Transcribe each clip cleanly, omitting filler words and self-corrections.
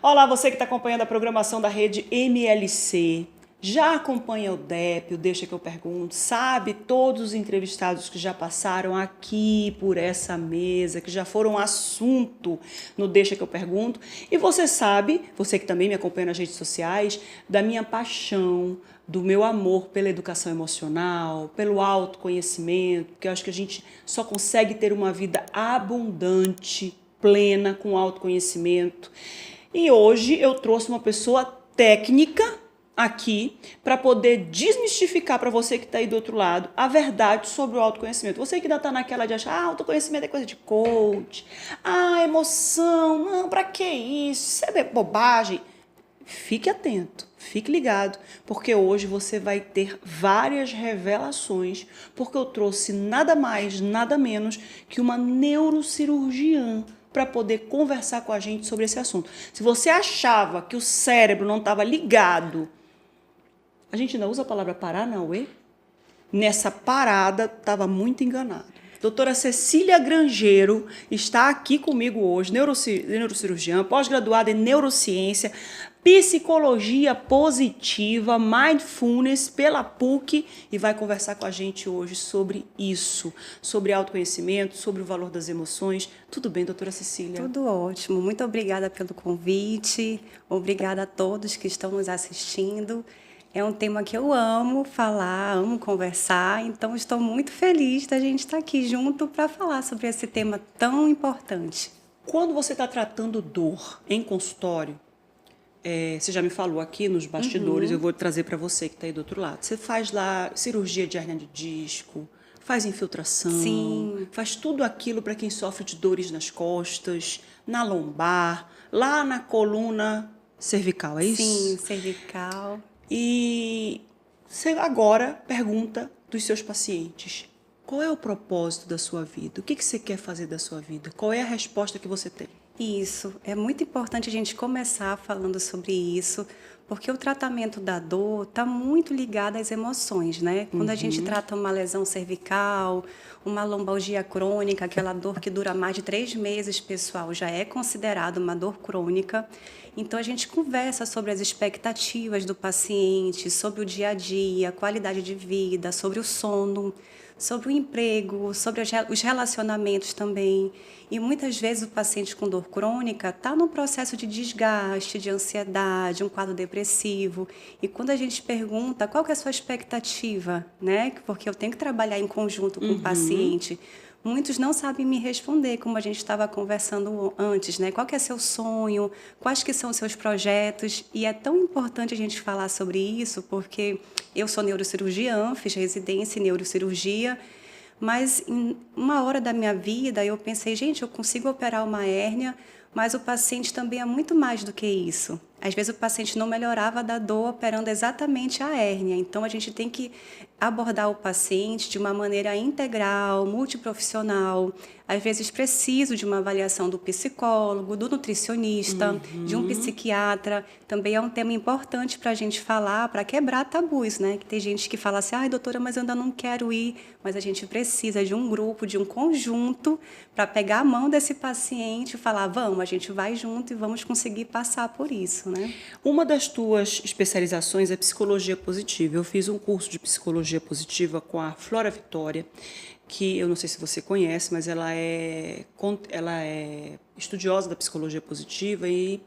Olá, você que está acompanhando a programação da rede MLC. Já acompanha o DEP, o Deixa que eu pergunto, sabe todos os entrevistados que já passaram aqui por essa mesa, que já foram assunto no Deixa que eu pergunto. E você sabe, você que também me acompanha nas redes sociais, da minha paixão, do meu amor pela educação emocional, pelo autoconhecimento, porque eu acho que a gente só consegue ter uma vida abundante, plena, com autoconhecimento. E hoje eu trouxe uma pessoa técnica aqui para poder desmistificar para você que está aí do outro lado a verdade sobre o autoconhecimento. Você que ainda está naquela de achar, autoconhecimento é coisa de coach, emoção, não, para que isso? Isso é bobagem. Fique atento, fique ligado, porque hoje você vai ter várias revelações, porque eu trouxe nada mais, nada menos que uma neurocirurgiã para poder conversar com a gente sobre esse assunto. Se você achava que o cérebro não estava ligado, a gente ainda usa a palavra Paranauê? Nessa parada, estava muito enganado. Doutora Cecília Grangeiro está aqui comigo hoje, neurocirurgiã, pós-graduada em neurociência, psicologia positiva, mindfulness pela PUC e vai conversar com a gente hoje sobre isso, sobre autoconhecimento, sobre o valor das emoções. Tudo bem, doutora Cecília? Tudo ótimo. Muito obrigada pelo convite. Obrigada a todos que estão nos assistindo. É um tema que eu amo falar, amo conversar, então estou muito feliz da gente estar aqui junto para falar sobre esse tema tão importante. Quando você está tratando dor em consultório, você já me falou aqui nos bastidores, eu vou trazer para você que está aí do outro lado. Você faz lá cirurgia de hérnia de disco, faz infiltração, Sim. Faz tudo aquilo para quem sofre de dores nas costas, na lombar, lá na coluna cervical, é isso? Sim, cervical. E você agora pergunta dos seus pacientes, qual é o propósito da sua vida? O que você quer fazer da sua vida? Qual é a resposta que você tem? Isso, é muito importante a gente começar falando sobre isso, porque o tratamento da dor está muito ligado às emoções, né? Quando a gente trata uma lesão cervical, uma lombalgia crônica, aquela dor que dura mais de 3 meses, pessoal, já é considerado uma dor crônica. Então, a gente conversa sobre as expectativas do paciente, sobre o dia a dia, a qualidade de vida, sobre o sono, sobre o emprego, sobre os relacionamentos também. E muitas vezes o paciente com dor crônica está num processo de desgaste, de ansiedade, um quadro depressivo. E quando a gente pergunta qual que é a sua expectativa, né? Porque eu tenho que trabalhar em conjunto com o paciente. Muitos não sabem me responder, como a gente estava conversando antes, né? Qual que é seu sonho? Quais que são os seus projetos? E é tão importante a gente falar sobre isso, porque eu sou neurocirurgiã, fiz residência em neurocirurgia, mas em uma hora da minha vida eu pensei, gente, eu consigo operar uma hérnia, mas o paciente também é muito mais do que isso. Às vezes o paciente não melhorava da dor operando exatamente a hérnia. Então, a gente tem que abordar o paciente de uma maneira integral, multiprofissional. Às vezes, preciso de uma avaliação do psicólogo, do nutricionista, de um psiquiatra. Também é um tema importante para a gente falar, para quebrar tabus, né? Que tem gente que fala assim, doutora, mas eu ainda não quero ir. Mas a gente precisa de um grupo, de um conjunto, para pegar a mão desse paciente e falar, vamos, a gente vai junto e vamos conseguir passar por isso, né? Uma das tuas especializações é psicologia positiva. Eu fiz um curso de psicologia positiva com a Flora Vitória, que eu não sei se você conhece, mas ela é estudiosa da psicologia positiva e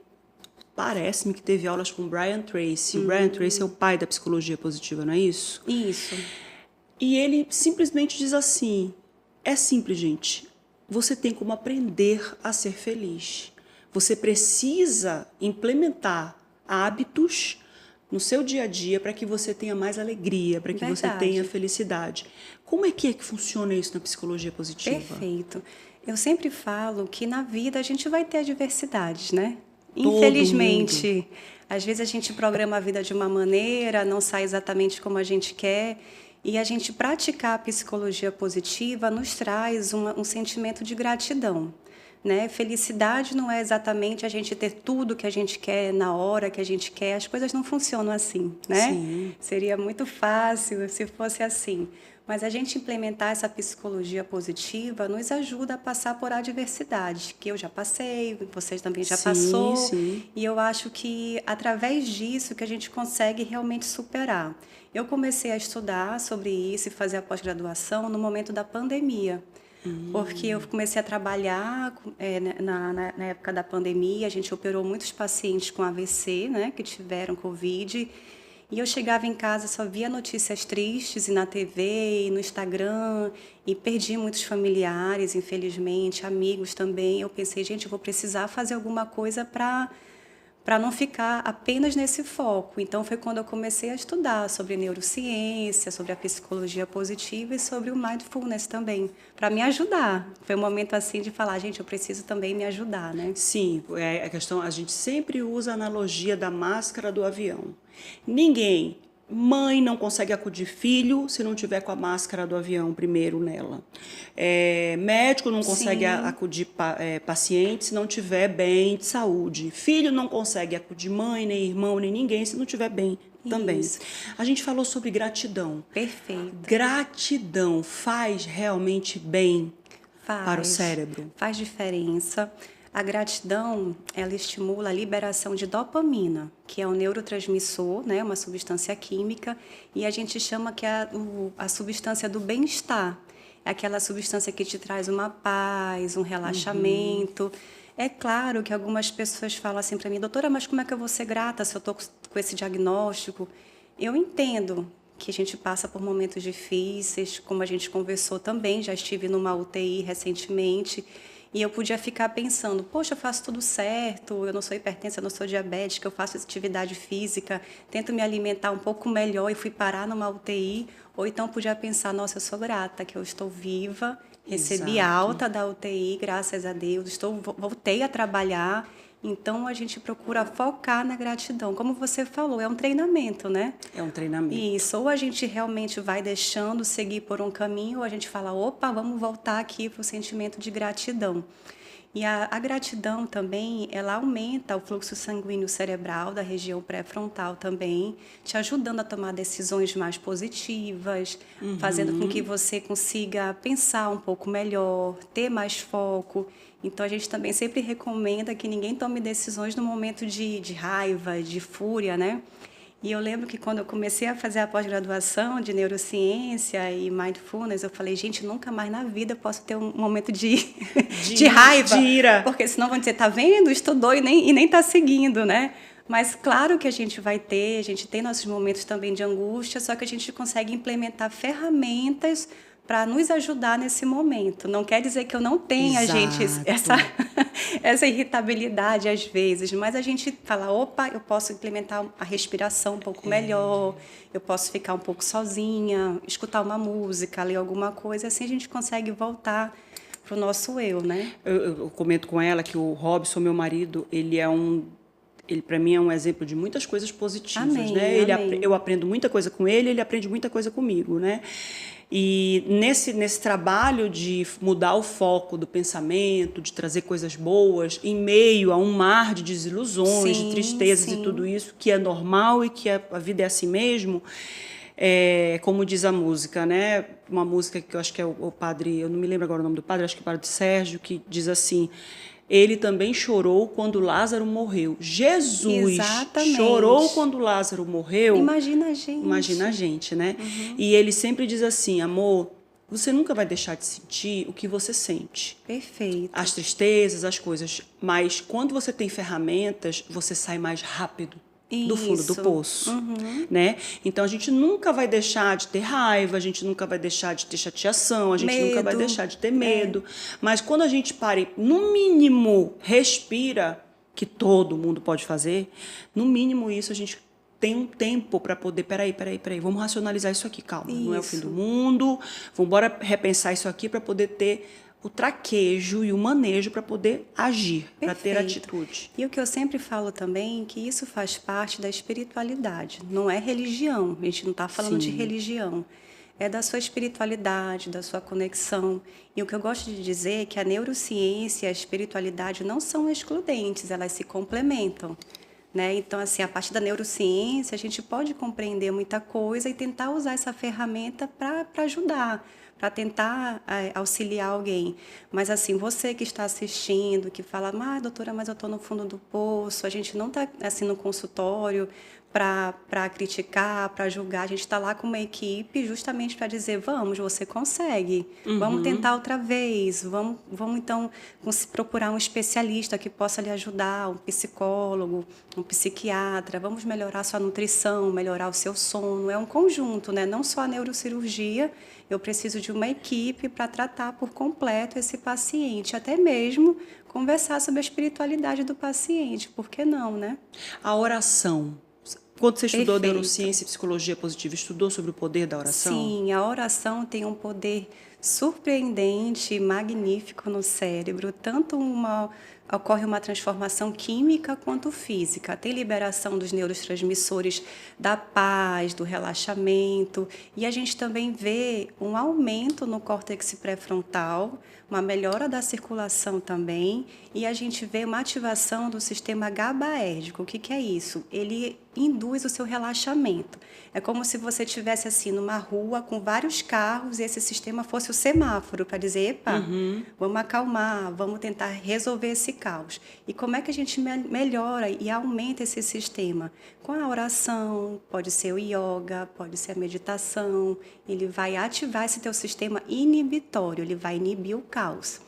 parece-me que teve aulas com o Brian Tracy. O Brian Tracy é o pai da psicologia positiva, não é isso? Isso. E ele simplesmente diz assim, é simples, gente, você tem como aprender a ser feliz. Você precisa implementar hábitos no seu dia a dia para que você tenha mais alegria, para que você tenha felicidade. Como é que funciona isso na psicologia positiva? Perfeito. Eu sempre falo que na vida a gente vai ter adversidades, né? Infelizmente, às vezes a gente programa a vida de uma maneira, não sai exatamente como a gente quer, e a gente praticar a psicologia positiva nos traz um sentimento de gratidão. né? Felicidade não é exatamente a gente ter tudo que a gente quer na hora que a gente quer. As coisas não funcionam assim, né? Sim. Seria muito fácil se fosse assim. Mas a gente implementar essa psicologia positiva nos ajuda a passar por adversidades, que eu já passei, vocês também já Sim, passou. sim. E eu acho que através disso que a gente consegue realmente superar. Eu comecei a estudar sobre isso e fazer a pós-graduação no momento da pandemia. Porque eu comecei a trabalhar na época da pandemia, a gente operou muitos pacientes com AVC, né, que tiveram Covid, e eu chegava em casa, só via notícias tristes e na TV e no Instagram, e perdi muitos familiares, infelizmente, amigos também. Eu pensei, gente, eu vou precisar fazer alguma coisa para não ficar apenas nesse foco. Então, foi quando eu comecei a estudar sobre neurociência, sobre a psicologia positiva e sobre o mindfulness também, para me ajudar. Foi um momento assim de falar, gente, eu preciso também me ajudar, né? Sim, é a questão, a gente sempre usa a analogia da máscara do avião. Ninguém, mãe não consegue acudir filho se não tiver com a máscara do avião primeiro nela. Médico não consegue acudir paciente se não tiver bem de saúde. Filho não consegue acudir mãe, nem irmão, nem ninguém se não tiver bem também. Isso. A gente falou sobre gratidão. Perfeito. Gratidão faz realmente bem para o cérebro? Faz diferença. A gratidão, ela estimula a liberação de dopamina, que é um neurotransmissor, né, uma substância química, e a gente chama que é a substância do bem-estar. É aquela substância que te traz uma paz, um relaxamento. É claro que algumas pessoas falam assim para mim, doutora, mas como é que eu vou ser grata se eu estou com esse diagnóstico? Eu entendo que a gente passa por momentos difíceis, como a gente conversou também, já estive numa UTI recentemente, e eu podia ficar pensando, poxa, eu faço tudo certo, eu não sou hipertensa, eu não sou diabética, eu faço atividade física, tento me alimentar um pouco melhor e fui parar numa UTI. Ou então podia pensar, nossa, eu sou grata que eu estou viva, recebi alta da UTI, graças a Deus, voltei a trabalhar. Então, a gente procura focar na gratidão. Como você falou, é um treinamento, né? É um treinamento. Isso, ou a gente realmente vai deixando seguir por um caminho, ou a gente fala, opa, vamos voltar aqui para o sentimento de gratidão. E a gratidão também, ela aumenta o fluxo sanguíneo cerebral da região pré-frontal também, te ajudando a tomar decisões mais positivas, fazendo com que você consiga pensar um pouco melhor, ter mais foco. Então, a gente também sempre recomenda que ninguém tome decisões no momento de raiva, de fúria, né? E eu lembro que quando eu comecei a fazer a pós-graduação de neurociência e mindfulness, eu falei, gente, nunca mais na vida eu posso ter um momento de raiva. De ira. Porque senão vão dizer, tá vendo? Estudou e nem tá seguindo, né? Mas claro que a gente vai ter, a gente tem nossos momentos também de angústia, só que a gente consegue implementar ferramentas para nos ajudar nesse momento. Não quer dizer que eu não tenha, gente, essa irritabilidade às vezes, mas a gente fala, opa, eu posso implementar a respiração um pouco melhor, eu posso ficar um pouco sozinha, escutar uma música, ler alguma coisa, assim a gente consegue voltar para o nosso eu, né? Eu comento com ela que o Robson, meu marido, ele para mim é um exemplo de muitas coisas positivas, amém, né? amém. Eu aprendo muita coisa com ele aprende muita coisa comigo, né? E nesse trabalho de mudar o foco do pensamento, de trazer coisas boas, em meio a um mar de desilusões, de tristezas e tudo isso, que é normal e que a vida é assim mesmo, como diz a música, né? Uma música que eu acho que é o padre, eu não me lembro agora o nome do padre, acho que é o padre Sérgio, que diz assim, ele também chorou quando Lázaro morreu. Jesus chorou quando Lázaro morreu. Imagina a gente. Imagina a gente, né? E ele sempre diz assim, amor, você nunca vai deixar de sentir o que você sente. Perfeito. As tristezas, as coisas. Mas quando você tem ferramentas, você sai mais rápido do fundo do poço, né? Então a gente nunca vai deixar de ter raiva, a gente nunca vai deixar de ter chateação, a gente nunca vai deixar de ter medo. Mas quando a gente para e, no mínimo, respira, que todo mundo pode fazer, no mínimo isso a gente tem um tempo para poder, peraí, vamos racionalizar isso aqui, calma, não é o fim do mundo, vamos embora repensar isso aqui para poder ter o traquejo e o manejo para poder agir, para ter atitude. E o que eu sempre falo também, que isso faz parte da espiritualidade, não é religião, a gente não está falando de religião. é da sua espiritualidade, da sua conexão. E o que eu gosto de dizer é que a neurociência e a espiritualidade não são excludentes, elas se complementam. Né? Então, assim, a partir da neurociência, a gente pode compreender muita coisa e tentar usar essa ferramenta para ajudar, para tentar auxiliar alguém. Mas, assim, você que está assistindo, que fala, doutora, mas eu estou no fundo do poço, a gente não está, assim, no consultório para criticar, para julgar, a gente está lá com uma equipe justamente para dizer, vamos, você consegue, vamos tentar outra vez, vamos então procurar um especialista que possa lhe ajudar, um psicólogo, um psiquiatra, vamos melhorar a sua nutrição, melhorar o seu sono, é um conjunto, né? Não só a neurocirurgia, eu preciso de uma equipe para tratar por completo esse paciente, até mesmo conversar sobre a espiritualidade do paciente, por que não, né? A oração. Quando você estudou Perfeito. neurociência e psicologia positiva, estudou sobre o poder da oração? Sim, a oração tem um poder surpreendente e magnífico no cérebro. Ocorre uma transformação química quanto física. Tem liberação dos neurotransmissores da paz, do relaxamento. E a gente também vê um aumento no córtex pré-frontal, uma melhora da circulação também. E a gente vê uma ativação do sistema GABAérgico. O que é isso? Ele induz o seu relaxamento. É como se você estivesse assim numa rua com vários carros e esse sistema fosse o semáforo para dizer, epa, vamos acalmar, vamos tentar resolver esse caos. E como é que a gente melhora e aumenta esse sistema? Com a oração, pode ser o yoga, pode ser a meditação, ele vai ativar esse teu sistema inibitório, ele vai inibir o caos.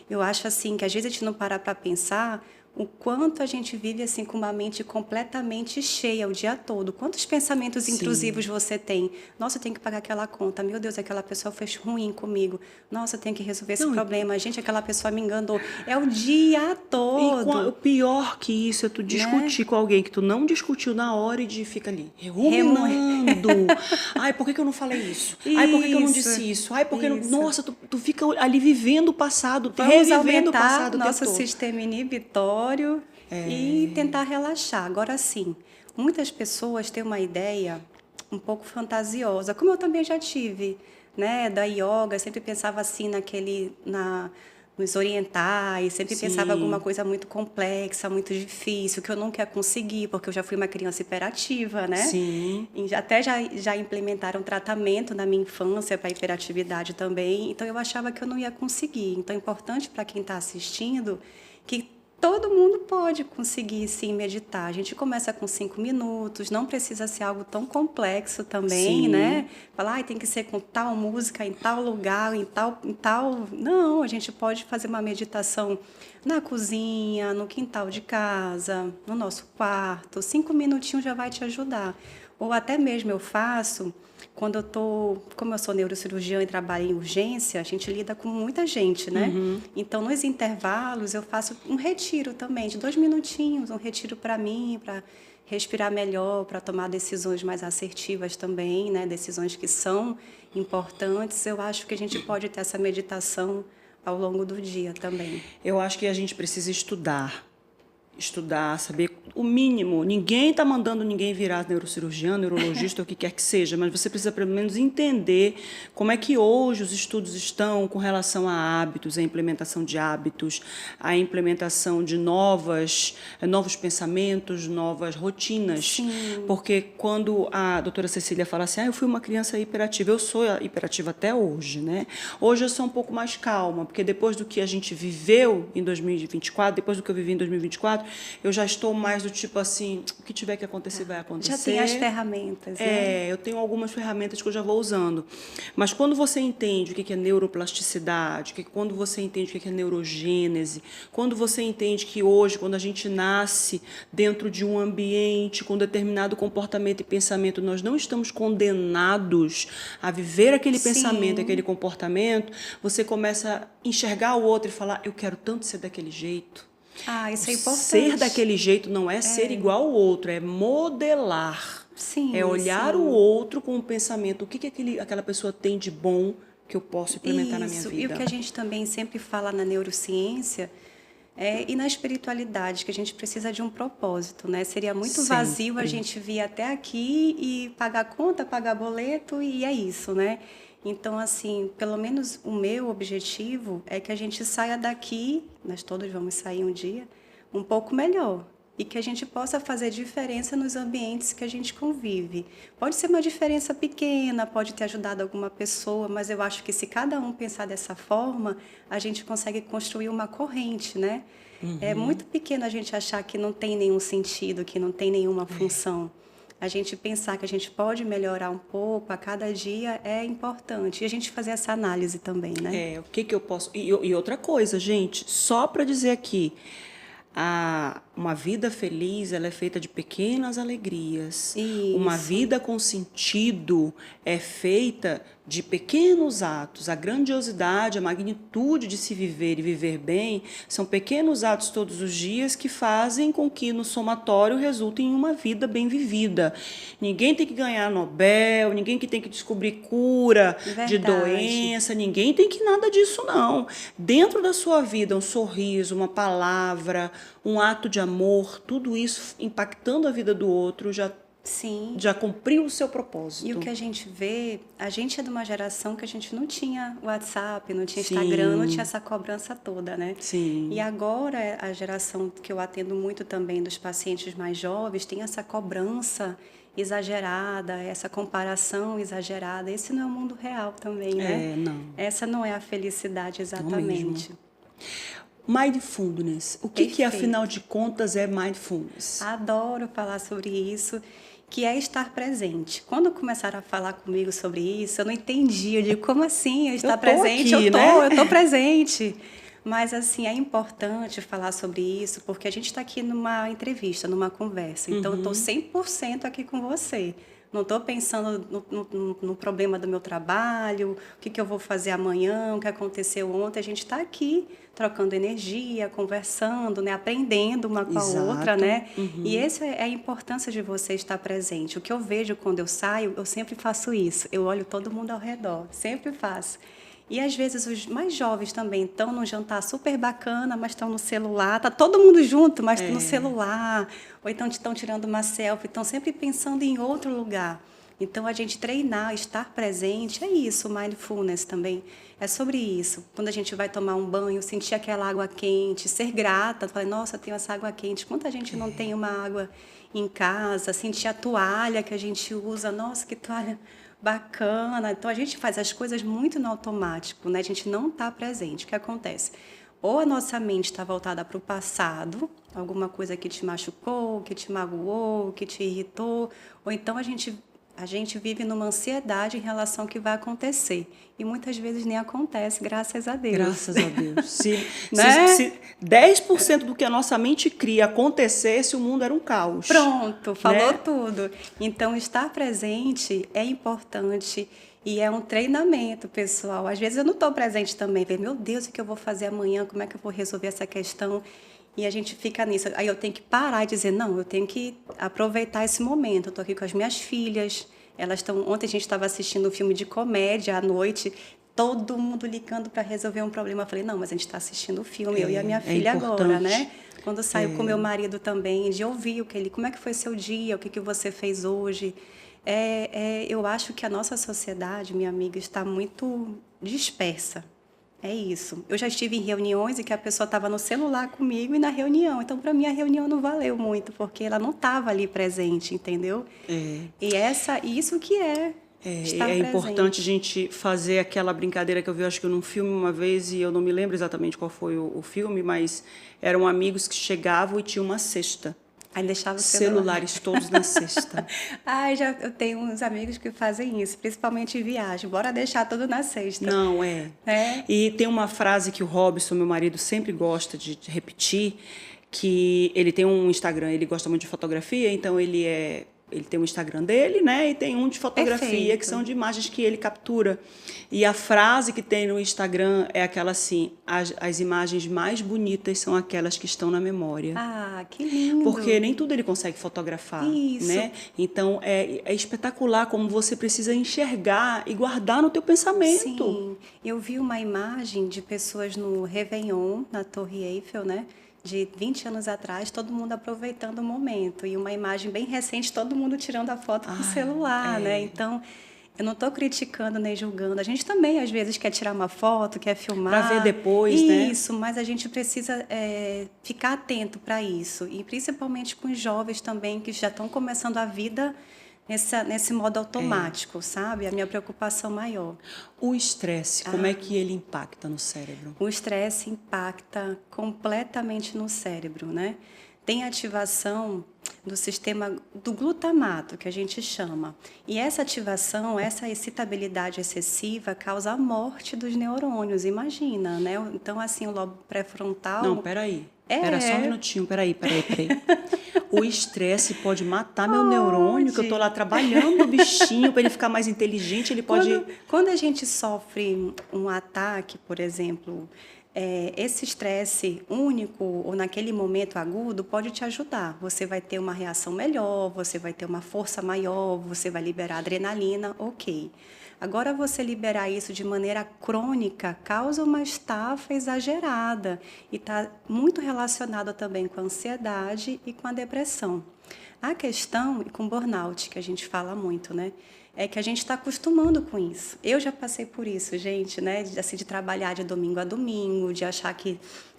Eu acho assim que às vezes a gente não para pensar o quanto a gente vive assim com uma mente completamente cheia o dia todo. Quantos pensamentos intrusivos você tem? Nossa, eu tenho que pagar aquela conta. Meu Deus, aquela pessoa fez ruim comigo. Nossa, eu tenho que resolver esse problema. Gente, aquela pessoa me enganou. É o dia todo. E o pior que isso é tu discutir com alguém que tu não discutiu na hora e fica ali ruminando. Ai, por que eu não falei isso? Ai, por que eu não disse isso? Ai, porque nossa, tu fica ali vivendo o passado, revivendo o passado o nosso tempo todo. Sistema inibitório e tentar relaxar. Agora sim, muitas pessoas têm uma ideia um pouco fantasiosa, como eu também já tive, né, da yoga, sempre pensava assim nos orientais, sempre pensava alguma coisa muito complexa, muito difícil, que eu nunca ia conseguir, porque eu já fui uma criança hiperativa, né? Sim. E até já implementaram tratamento na minha infância para hiperatividade também, então eu achava que eu não ia conseguir. Então é importante para quem está assistindo que todo mundo pode conseguir, sim, meditar. A gente começa com 5 minutos, não precisa ser algo tão complexo também, né? Falar, tem que ser com tal música, em tal lugar, em tal... Não, a gente pode fazer uma meditação na cozinha, no quintal de casa, no nosso quarto. 5 minutinhos já vai te ajudar. Ou até mesmo eu faço... Como eu sou neurocirurgiã e trabalho em urgência, a gente lida com muita gente, né? Então, nos intervalos, eu faço um retiro também, de 2 minutinhos, um retiro para mim, para respirar melhor, para tomar decisões mais assertivas também, né? Decisões que são importantes. Eu acho que a gente pode ter essa meditação ao longo do dia também. Eu acho que a gente precisa estudar, saber o mínimo. Ninguém está mandando ninguém virar neurocirurgião, neurologista, ou o que quer que seja, mas você precisa pelo menos entender como é que hoje os estudos estão com relação a hábitos, a implementação de hábitos, a implementação de novos pensamentos, novas rotinas. Sim. Porque quando a doutora Cecília fala assim, eu fui uma criança hiperativa, eu sou hiperativa até hoje, né? Hoje eu sou um pouco mais calma, porque depois do que a gente viveu em 2024, depois do que eu vivi em 2024, eu já estou mais do tipo assim, o que tiver que acontecer vai acontecer. Já tem as ferramentas, né? Eu tenho algumas ferramentas que eu já vou usando. Mas quando você entende o que é neuroplasticidade, quando você entende o que é neurogênese, quando você entende que hoje, quando a gente nasce dentro de um ambiente com determinado comportamento e pensamento, nós não estamos condenados a viver aquele pensamento, aquele comportamento, você começa a enxergar o outro e falar, eu quero tanto ser daquele jeito. Isso é importante. Ser daquele jeito não é ser igual ao outro, é modelar. Sim, é olhar o outro com o pensamento, o que aquela pessoa tem de bom que eu posso implementar na minha vida. E o que a gente também sempre fala na neurociência e na espiritualidade, que a gente precisa de um propósito, né? Seria muito vazio a gente vir até aqui e pagar conta, pagar boleto e é isso, né? Então, assim, pelo menos o meu objetivo é que a gente saia daqui, nós todos vamos sair um dia, um pouco melhor. E que a gente possa fazer diferença nos ambientes que a gente convive. Pode ser uma diferença pequena, pode ter ajudado alguma pessoa, mas eu acho que se cada um pensar dessa forma, a gente consegue construir uma corrente, né? É muito pequeno a gente achar que não tem nenhum sentido, que não tem nenhuma função. A gente pensar que a gente pode melhorar um pouco a cada dia é importante. E a gente fazer essa análise também, né? O que que eu posso... E outra coisa, gente, só para dizer aqui, uma vida feliz, ela é feita de pequenas alegrias. Uma Isso. vida com sentido é feita de pequenos atos. A grandiosidade, a magnitude de se viver e viver bem são pequenos atos todos os dias que fazem com que no somatório resulte em uma vida bem vivida. Ninguém tem que ganhar Nobel, ninguém que tem que descobrir cura de doença, ninguém tem que nada disso não. Dentro da sua vida, um sorriso, uma palavra, um ato de amor, tudo isso impactando a vida do outro já cumpriu o seu propósito. E o que a gente vê, a gente é de uma geração que a gente não tinha WhatsApp, não tinha Instagram, não tinha essa cobrança toda, né? Sim. E agora a geração que eu atendo muito também dos pacientes mais jovens tem essa cobrança exagerada, essa comparação exagerada. Esse não é o mundo real também, né? Não. Essa não é a felicidade exatamente. Mindfulness. O que afinal de contas, é mindfulness? Adoro falar sobre isso, que é estar presente. Quando começaram a falar comigo sobre isso, eu não entendi. Eu digo, como assim? Eu estar presente? Aqui, eu tô presente. Mas, assim, é importante falar sobre isso, porque a gente está aqui numa entrevista, numa conversa. Então, eu estou 100% aqui com você. Não estou pensando no problema do meu trabalho, o que eu vou fazer amanhã, o que aconteceu ontem. A gente está aqui trocando energia, conversando, né? Aprendendo uma com a outra, né? E essa é a importância de você estar presente. O que eu vejo quando eu saio, eu sempre faço isso. Eu olho todo mundo ao redor, sempre faço. E às vezes os mais jovens também estão num jantar super bacana, mas estão no celular. Tá todo mundo junto, mas no celular. Ou então estão tirando uma selfie, estão sempre pensando em outro lugar. Então, a gente treinar, estar presente, é isso, mindfulness também. É sobre isso. Quando a gente vai tomar um banho, sentir aquela água quente, ser grata, falar, nossa, tenho essa água quente. Quanta gente não tem uma água em casa, sentir a toalha que a gente usa, nossa, que toalha bacana. Então, a gente faz as coisas muito no automático, né? A gente não está presente. O que acontece? Ou a nossa mente está voltada para o passado, alguma coisa que te machucou, que te magoou, que te irritou, ou então a gente vive numa ansiedade em relação ao que vai acontecer. E muitas vezes nem acontece, graças a Deus. Graças a Deus. Se 10% do que a nossa mente cria acontecesse, o mundo era um caos. Pronto, falou tudo. Então, estar presente é importante e é um treinamento, pessoal. Às vezes eu não estou presente também. Meu Deus, o que eu vou fazer amanhã? Como é que eu vou resolver essa questão? E a gente fica nisso. Aí eu tenho que parar e dizer, não, eu tenho que aproveitar esse momento. Eu estou aqui com as minhas filhas. Ontem a gente estava assistindo um filme de comédia à noite, todo mundo ligando para resolver um problema. Eu falei, não, mas a gente está assistindo o filme, eu e a minha filha agora, né? Quando saio com meu marido também, de ouvir como é que foi seu dia, o que você fez hoje. Eu acho que a nossa sociedade, minha amiga, está muito dispersa. É isso. Eu já estive em reuniões em que a pessoa estava no celular comigo e na reunião. Então, para mim, a reunião não valeu muito, porque ela não estava ali presente, entendeu? E isso que estar presente. Importante a gente fazer aquela brincadeira que eu vi, acho que num filme uma vez, e eu não me lembro exatamente qual foi o filme, mas eram amigos que chegavam e tinham uma cesta. Aí deixava o celulares todos na cesta. Eu tenho uns amigos que fazem isso, principalmente em viagem. Bora deixar tudo na cesta. Não, E tem uma frase que o Robson, meu marido, sempre gosta de repetir, que ele tem um Instagram, ele gosta muito de fotografia, então ele tem um Instagram dele, né? E tem um de fotografia, Perfeito. Que são de imagens que ele captura. E a frase que tem no Instagram é aquela assim, as imagens mais bonitas são aquelas que estão na memória. Ah, que lindo! Porque nem tudo ele consegue fotografar, Isso. Né? Então, é espetacular como você precisa enxergar e guardar no teu pensamento. Sim, eu vi uma imagem de pessoas no Réveillon, na Torre Eiffel, né? De 20 anos atrás, todo mundo aproveitando o momento. E uma imagem bem recente, todo mundo tirando a foto com o celular, né? Então, Eu não estou criticando nem julgando. A gente também, às vezes, quer tirar uma foto, quer filmar. Para ver depois, né? Isso, mas a gente precisa ficar atento para isso. E principalmente com os jovens também, que já estão começando a vida nesse modo automático, sabe? A minha preocupação maior. O estresse, como é que ele impacta no cérebro? O estresse impacta completamente no cérebro, né? Tem ativação do sistema do glutamato, que a gente chama. E essa ativação, essa excitabilidade excessiva causa a morte dos neurônios, imagina, né? Então, assim, o lobo pré-frontal... Não, peraí. Espera só um minutinho, peraí. O estresse pode matar meu neurônio, que eu tô lá trabalhando o bichinho para ele ficar mais inteligente, ele pode... Quando a gente sofre um ataque, por exemplo... esse estresse único ou naquele momento agudo pode te ajudar. Você vai ter uma reação melhor, você vai ter uma força maior, você vai liberar adrenalina, ok. Agora, você liberar isso de maneira crônica causa uma estafa exagerada e está muito relacionado também com a ansiedade e com a depressão. A questão, e com o burnout, que a gente fala muito, né? É que a gente está acostumando com isso. Eu já passei por isso, gente, né? De trabalhar de domingo a domingo, de achar que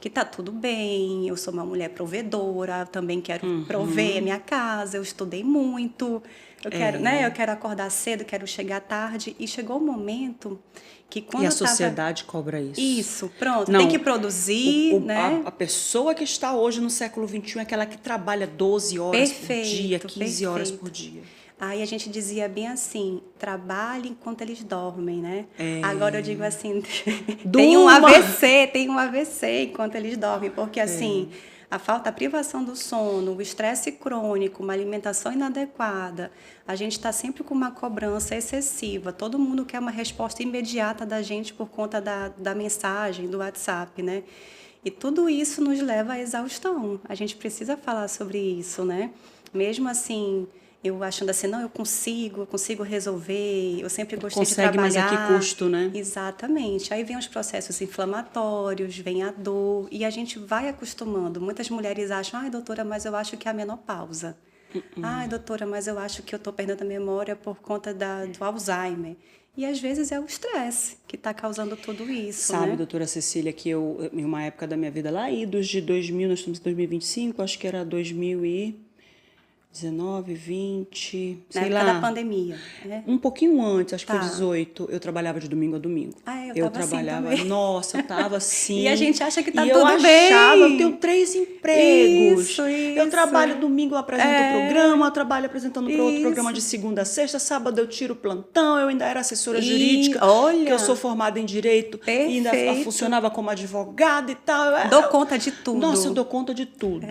tá tudo bem, eu sou uma mulher provedora, também quero prover a minha casa, eu estudei muito, eu quero, né? Eu quero acordar cedo, quero chegar tarde. E chegou um momento que quando a sociedade cobra isso. Isso, pronto, Não, tem que produzir, né? A pessoa que está hoje no século XXI é aquela que trabalha 12 horas por dia, 15 horas por dia. Aí a gente dizia bem assim, trabalhe enquanto eles dormem, né? Agora eu digo assim, tem um AVC enquanto eles dormem, porque assim, a privação do sono, o estresse crônico, uma alimentação inadequada, a gente está sempre com uma cobrança excessiva, todo mundo quer uma resposta imediata da gente por conta da mensagem, do WhatsApp, né? E tudo isso nos leva à exaustão, a gente precisa falar sobre isso, né? Mesmo assim... Eu achando assim, não, eu consigo resolver, eu sempre gostei de trabalhar. Mas a que custo, né? Exatamente. Aí vem os processos inflamatórios, vem a dor, e a gente vai acostumando. Muitas mulheres acham, ai, doutora, mas eu acho que é a menopausa. Ai, doutora, mas eu acho que eu estou perdendo a memória por conta do Alzheimer. E às vezes é o estresse que está causando tudo isso, Sabe, né? doutora Cecília, que eu, em uma época da minha vida lá, idos de 2000, nós estamos em 2025, acho que era 2019, 20, sei lá. Na época da pandemia. Um pouquinho antes, acho que foi 18, eu trabalhava de domingo a domingo. Eu trabalhava assim, nossa, eu tava assim. E a gente acha que tá tudo bem. E eu achava, eu tenho 3 empregos. Isso. Eu trabalho domingo, eu apresento o programa, eu trabalho apresentando para outro programa de segunda a sexta, sábado eu tiro o plantão, eu ainda era assessora jurídica, que eu sou formada em Direito, e ainda funcionava como advogada e tal. Dou conta de tudo. Nossa, eu dou conta de tudo.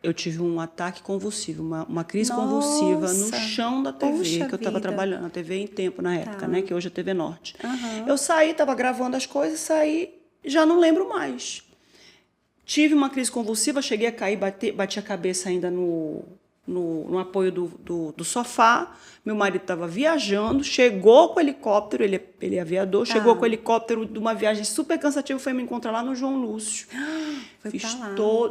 Eu tive um ataque convulsivo, uma crise convulsiva no chão da TV, que eu estava trabalhando, na TV em Tempo na época, né? Que hoje é TV Norte. Eu saí, estava gravando as coisas, saí, já não lembro mais. Tive uma crise convulsiva, cheguei a cair, bati a cabeça ainda no apoio do sofá. Meu marido estava viajando, chegou com o helicóptero, ele é aviador, chegou com o helicóptero de uma viagem super cansativa, foi me encontrar lá no João Lúcio.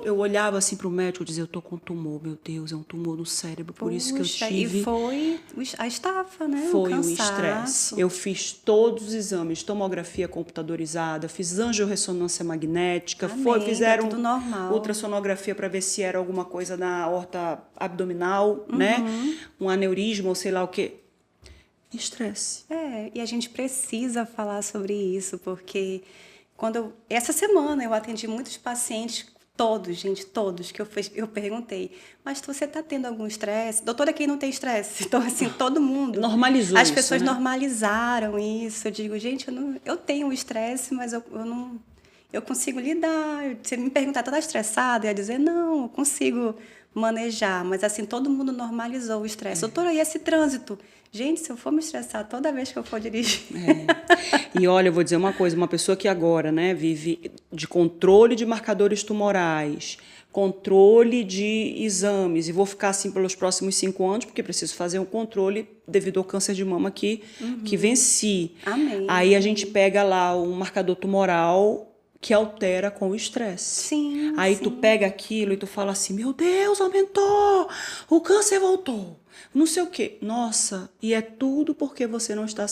Eu olhava assim para o médico e dizia, eu tô com um tumor, meu Deus, é um tumor no cérebro, por isso que eu tive... E foi a estafa, né? Foi o estresse. Eu fiz todos os exames, tomografia computadorizada, fiz angiorressonância magnética, fizeram ultrassonografia para ver se era alguma coisa na aorta abdominal, né? Um aneurisma ou sei lá o quê. Estresse. E a gente precisa falar sobre isso, porque... Essa semana eu atendi muitos pacientes, todos, que eu perguntei, mas você está tendo algum estresse? Doutora, quem não tem estresse? Então, assim, todo mundo... Normalizou As isso, pessoas né? normalizaram isso. Eu digo, gente, eu tenho estresse, mas eu não... Eu consigo lidar. Se me perguntar, está estressada? Eu ia dizer, não, eu consigo manejar. Mas, assim, todo mundo normalizou o estresse. Doutora, e esse trânsito? Gente, se eu for me estressar toda vez que eu for dirigir... E olha, eu vou dizer uma coisa, uma pessoa que agora, né, vive de controle de marcadores tumorais, controle de exames, e vou ficar assim pelos próximos 5 anos, porque preciso fazer um controle devido ao câncer de mama que venci. Amém. Aí a gente pega lá um marcador tumoral que altera com o estresse. Sim, Aí sim. tu pega aquilo e tu fala assim, meu Deus, aumentou, o câncer voltou, não sei o quê. Nossa, e é tudo porque você não está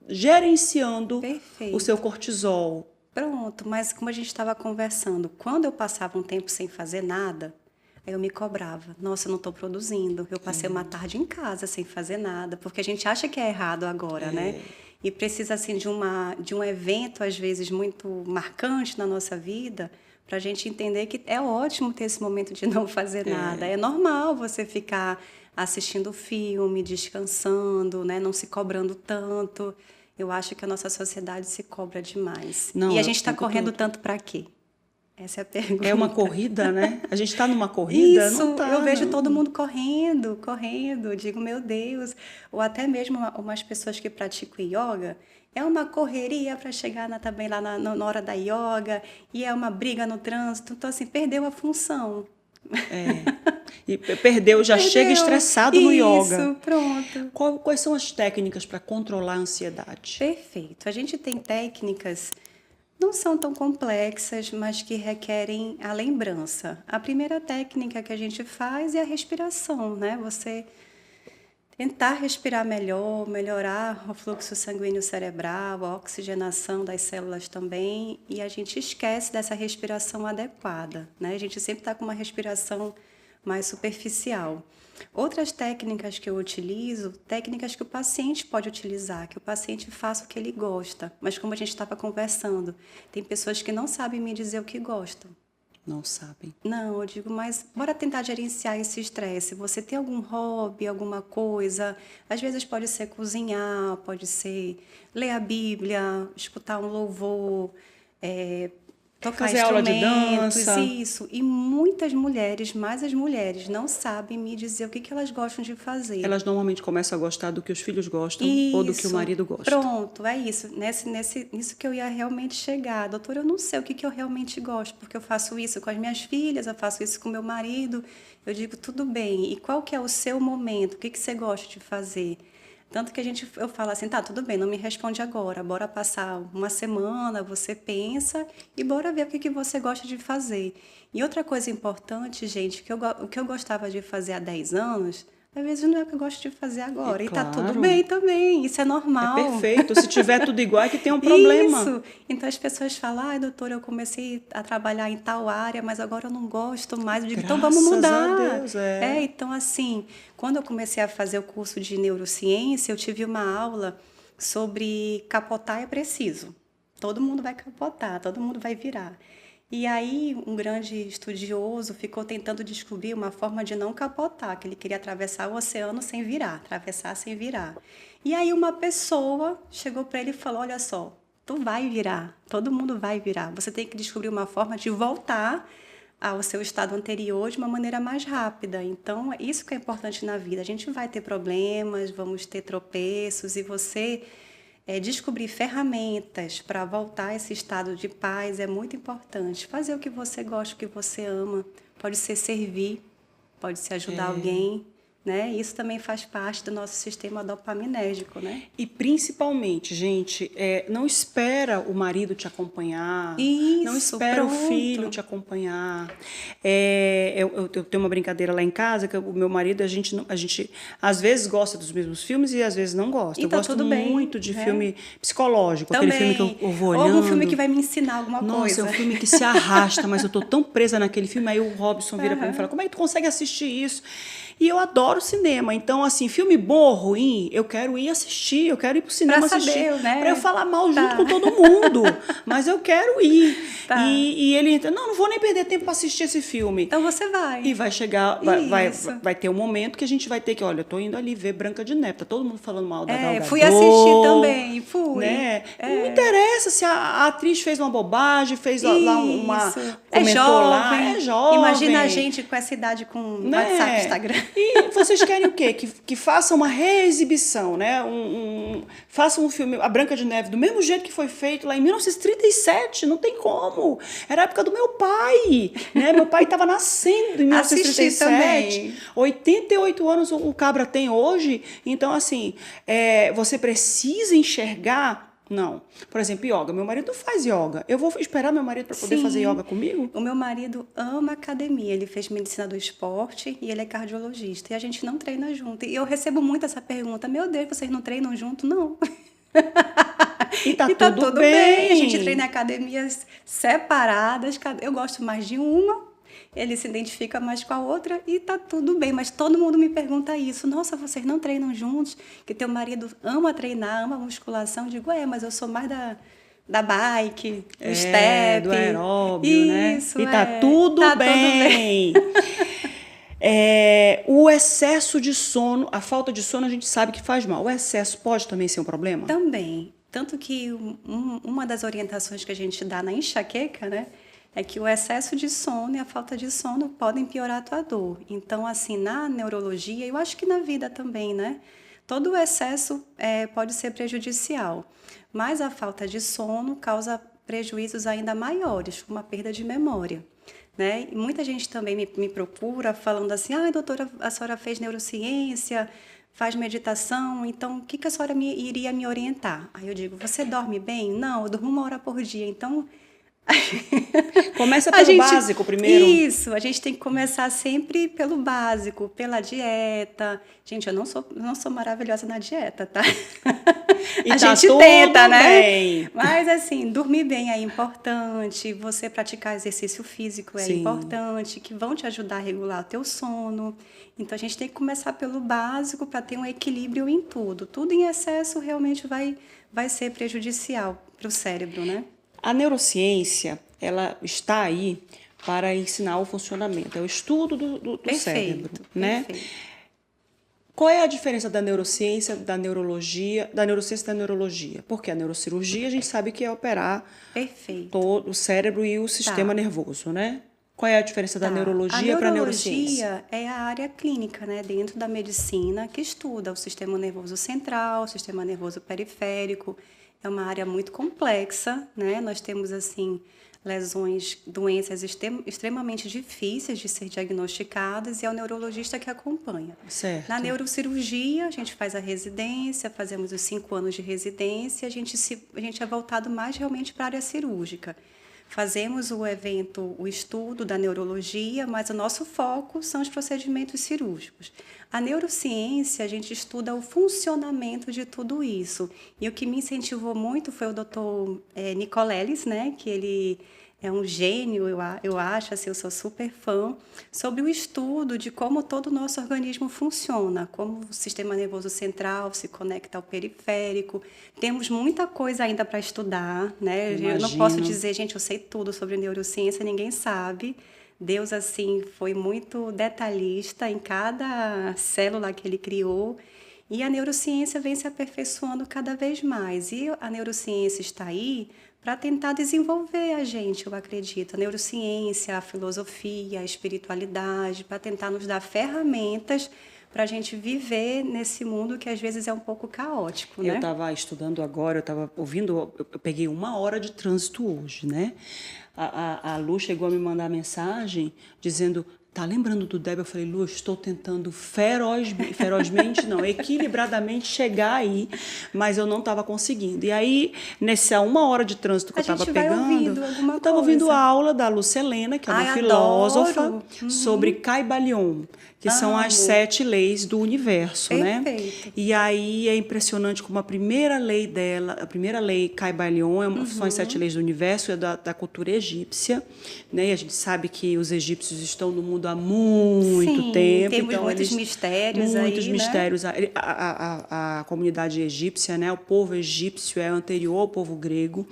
gerenciando o seu Perfeito. cortisol. Pronto, mas como a gente estava conversando, quando eu passava um tempo sem fazer nada, aí eu me cobrava. Nossa, eu não estou produzindo. Eu passei uma tarde em casa sem fazer nada, porque a gente acha que é errado agora, né? E precisa assim de um evento às vezes muito marcante na nossa vida para a gente entender que é ótimo ter esse momento de não fazer nada. É normal você ficar assistindo filme, descansando, né? Não se cobrando tanto. Eu acho que a nossa sociedade se cobra demais. Não, E a é o gente está tempo correndo todo. tanto para quê? Essa é a pergunta. É uma corrida, né? A gente está numa corrida? Isso, Não tá, eu vejo todo não. mundo correndo, correndo. Eu digo, meu Deus. Ou até mesmo umas pessoas que praticam yoga. É uma correria para chegar também lá na hora da yoga. E é uma briga no trânsito. Então, assim, perdeu a função. E perdeu, já chega Perdeu. estressado no yoga. Isso, pronto. Quais são as técnicas para controlar a ansiedade? Perfeito. A gente tem técnicas, não são tão complexas, mas que requerem a lembrança. A primeira técnica que a gente faz é a respiração, né? Você tentar respirar melhor, melhorar o fluxo sanguíneo cerebral, a oxigenação das células também, e a gente esquece dessa respiração adequada, né? A gente sempre está com uma respiração mais superficial. Outras técnicas que eu utilizo, técnicas que o paciente pode utilizar, que o paciente faça o que ele gosta. Mas como a gente estava conversando, tem pessoas que não sabem me dizer o que gostam. Não sabem. Não, eu digo, mas bora tentar gerenciar esse estresse. Você tem algum hobby, alguma coisa? Às vezes pode ser cozinhar, pode ser ler a Bíblia, escutar um louvor, tocar Fazer aula de instrumentos, dança. isso. E muitas mulheres, mais as mulheres, não sabem me dizer o que elas gostam de fazer. Elas normalmente começam a gostar do que os filhos gostam ou do que o Isso, marido gosta. pronto, é isso. Nisso que eu ia realmente chegar. Doutora, eu não sei o que eu realmente gosto, porque eu faço isso com as minhas filhas, eu faço isso com meu marido. Eu digo, tudo bem. E qual que é o seu momento? O que você gosta de fazer? Tanto que eu falo assim, tá, tudo bem, não me responde agora. Bora passar uma semana, você pensa e bora ver o que você gosta de fazer. E outra coisa importante, gente, o que eu gostava de fazer há 10 anos, às vezes não é o que eu gosto de fazer agora. E tá tudo claro. bem também, isso é É normal. perfeito. Se tiver tudo igual, é que tem um problema. Isso. Então as pessoas falam, ai, doutora, eu comecei a trabalhar em tal área, mas agora eu não gosto mais. Eu digo, então vamos Graças mudar. a Deus, é. Então assim, quando eu comecei a fazer o curso de neurociência, eu tive uma aula sobre capotar é preciso. Todo mundo vai capotar, todo mundo vai virar. E aí, um grande estudioso ficou tentando descobrir uma forma de não capotar, que ele queria atravessar o oceano sem virar, atravessar sem virar. E aí, uma pessoa chegou para ele e falou: olha só, tu vai virar, todo mundo vai virar. Você tem que descobrir uma forma de voltar ao seu estado anterior de uma maneira mais rápida. Então, é isso que é importante na vida. A gente vai ter problemas, vamos ter tropeços, e você descobrir ferramentas para voltar a esse estado de paz é muito importante. Fazer o que você gosta, o que você ama. Pode ser servir, pode ser ajudar alguém, né? Isso também faz parte do nosso sistema dopaminérgico, né? E principalmente, gente, não espera o marido te acompanhar, não Isso, espera o pronto. filho te acompanhar. Eu tenho uma brincadeira lá em casa, que o meu marido, a gente às vezes gosta dos mesmos filmes e às vezes não gosta. E Eu tá gosto tudo bem, muito de né? filme psicológico, Também. aquele filme que eu vou Ou olhando. algum filme que vai me ensinar alguma Nossa, coisa. é um filme que se arrasta, mas eu tô tão presa naquele filme. Aí o Robson vira pra mim e fala, como é que tu consegue assistir isso? E eu adoro cinema. Então, assim, filme bom ou ruim, eu quero ir assistir, eu quero ir pro cinema Pra saber, assistir. né? Pra eu falar mal Tá. junto com todo mundo. Mas eu quero ir. Tá. E ele entra, não vou nem perder tempo pra assistir esse filme. Então você vai. E vai chegar, Isso. vai ter um momento que a gente vai ter que, olha, eu tô indo ali ver Branca de Neve, tá todo mundo falando mal da Gal Gadot, fui assistir também, fui. né? Não interessa se a atriz fez uma bobagem, fez lá uma... Isso. comentou lá, é jovem. Imagina a gente com essa idade com Né? WhatsApp, Instagram. E vocês querem o quê? Que façam uma reexibição, né? Façam um filme, A Branca de Neve, do mesmo jeito que foi feito lá em 1937, não tem como. Era a época do meu pai, né? Meu pai estava nascendo em Assisti 1937. também. 88 anos o cabra tem hoje. Então, assim, você precisa enxergar Não. Por exemplo, yoga. Meu marido faz yoga. Eu vou esperar meu marido para poder fazer yoga comigo? O meu marido ama academia. Ele fez medicina do esporte e ele é cardiologista. E a gente não treina junto. E eu recebo muito essa pergunta. Meu Deus, vocês não treinam junto? Não. E tá tá tudo bem. bem. A gente treina em academias separadas. Eu gosto mais de uma. Ele se identifica mais com a outra e tá tudo bem. Mas todo mundo me pergunta isso. Nossa, vocês não treinam juntos? Que teu marido ama treinar, ama musculação. Eu digo, mas eu sou mais da bike, do step. Do aeróbio, né? Isso, E tá tudo bem. O excesso de sono, a falta de sono a gente sabe que faz mal. O excesso pode também ser um problema? Também. Tanto que uma das orientações que a gente dá na enxaqueca, né? É que o excesso de sono e a falta de sono podem piorar a tua dor. Então, assim, na neurologia, eu acho que na vida também, né? Todo o excesso pode ser prejudicial, mas a falta de sono causa prejuízos ainda maiores, como a perda de memória, né? E muita gente também me procura falando assim, doutora, a senhora fez neurociência, faz meditação, então o que a senhora iria me orientar? Aí eu digo, você dorme bem? Não, eu durmo 1 hora por dia, então... Começa pelo básico primeiro. Isso, a gente tem que começar sempre pelo básico, pela dieta. Gente, eu não sou maravilhosa na dieta, tá? E a tá gente tudo tenta, né? bem. Mas assim, dormir bem é importante, você praticar exercício físico é importante, que vão te ajudar a regular o teu sono. Então a gente tem que começar pelo básico para ter um equilíbrio em tudo. Tudo em excesso realmente vai ser prejudicial para o cérebro, né? A neurociência, ela está aí para ensinar o funcionamento, é o estudo do cérebro, né? Perfeito. Qual é a diferença da neurociência, da neurologia, da neurociência e da neurologia? Porque a neurocirurgia a gente sabe que é operar todo o cérebro e o sistema nervoso, né? Qual é a diferença da neurologia para a neurociência? A neurologia é a área clínica, né, dentro da medicina que estuda o sistema nervoso central, o sistema nervoso periférico. É uma área muito complexa, né? Nós temos, assim, lesões, doenças extremamente difíceis de ser diagnosticadas e é o neurologista que acompanha. Certo. Na neurocirurgia, a gente faz a residência, fazemos os 5 anos de residência, a gente é voltado mais realmente para a área cirúrgica. Fazemos o estudo da neurologia, mas o nosso foco são os procedimentos cirúrgicos. A neurociência, a gente estuda o funcionamento de tudo isso. E o que me incentivou muito foi o Dr. Nicoleles, né, que ele é um gênio, eu acho, assim, eu sou super fã, sobre o estudo de como todo o nosso organismo funciona, como o sistema nervoso central se conecta ao periférico. Temos muita coisa ainda para estudar, né? Eu não posso dizer, gente, eu sei tudo sobre neurociência, ninguém sabe. Deus, assim, foi muito detalhista em cada célula que ele criou. E a neurociência vem se aperfeiçoando cada vez mais. E a neurociência está aí para tentar desenvolver a gente, eu acredito. A neurociência, a filosofia, a espiritualidade, para tentar nos dar ferramentas para a gente viver nesse mundo que às vezes é um pouco caótico, né? Eu estava estudando agora, eu estava ouvindo, eu peguei 1 hora de trânsito hoje, né? A Lu chegou a me mandar mensagem dizendo... Tá lembrando do Débora? Eu falei, Lu, estou tentando ferozmente, não, equilibradamente chegar aí, mas eu não estava conseguindo. E aí, nessa 1 hora de trânsito que eu estava pegando, eu estava ouvindo a aula da Lucelena, que é uma filósofa, sobre Caibalion, que são as 7 leis do universo, né? E aí é impressionante como a primeira lei dela, a primeira lei Caibalion, são as 7 leis do universo, é da cultura egípcia, né? E a gente sabe que os egípcios estão no mundo há muito tempo. Temos então, muitos mistérios aí, muitos mistérios. Né? A comunidade egípcia, né? O povo egípcio é anterior ao povo grego.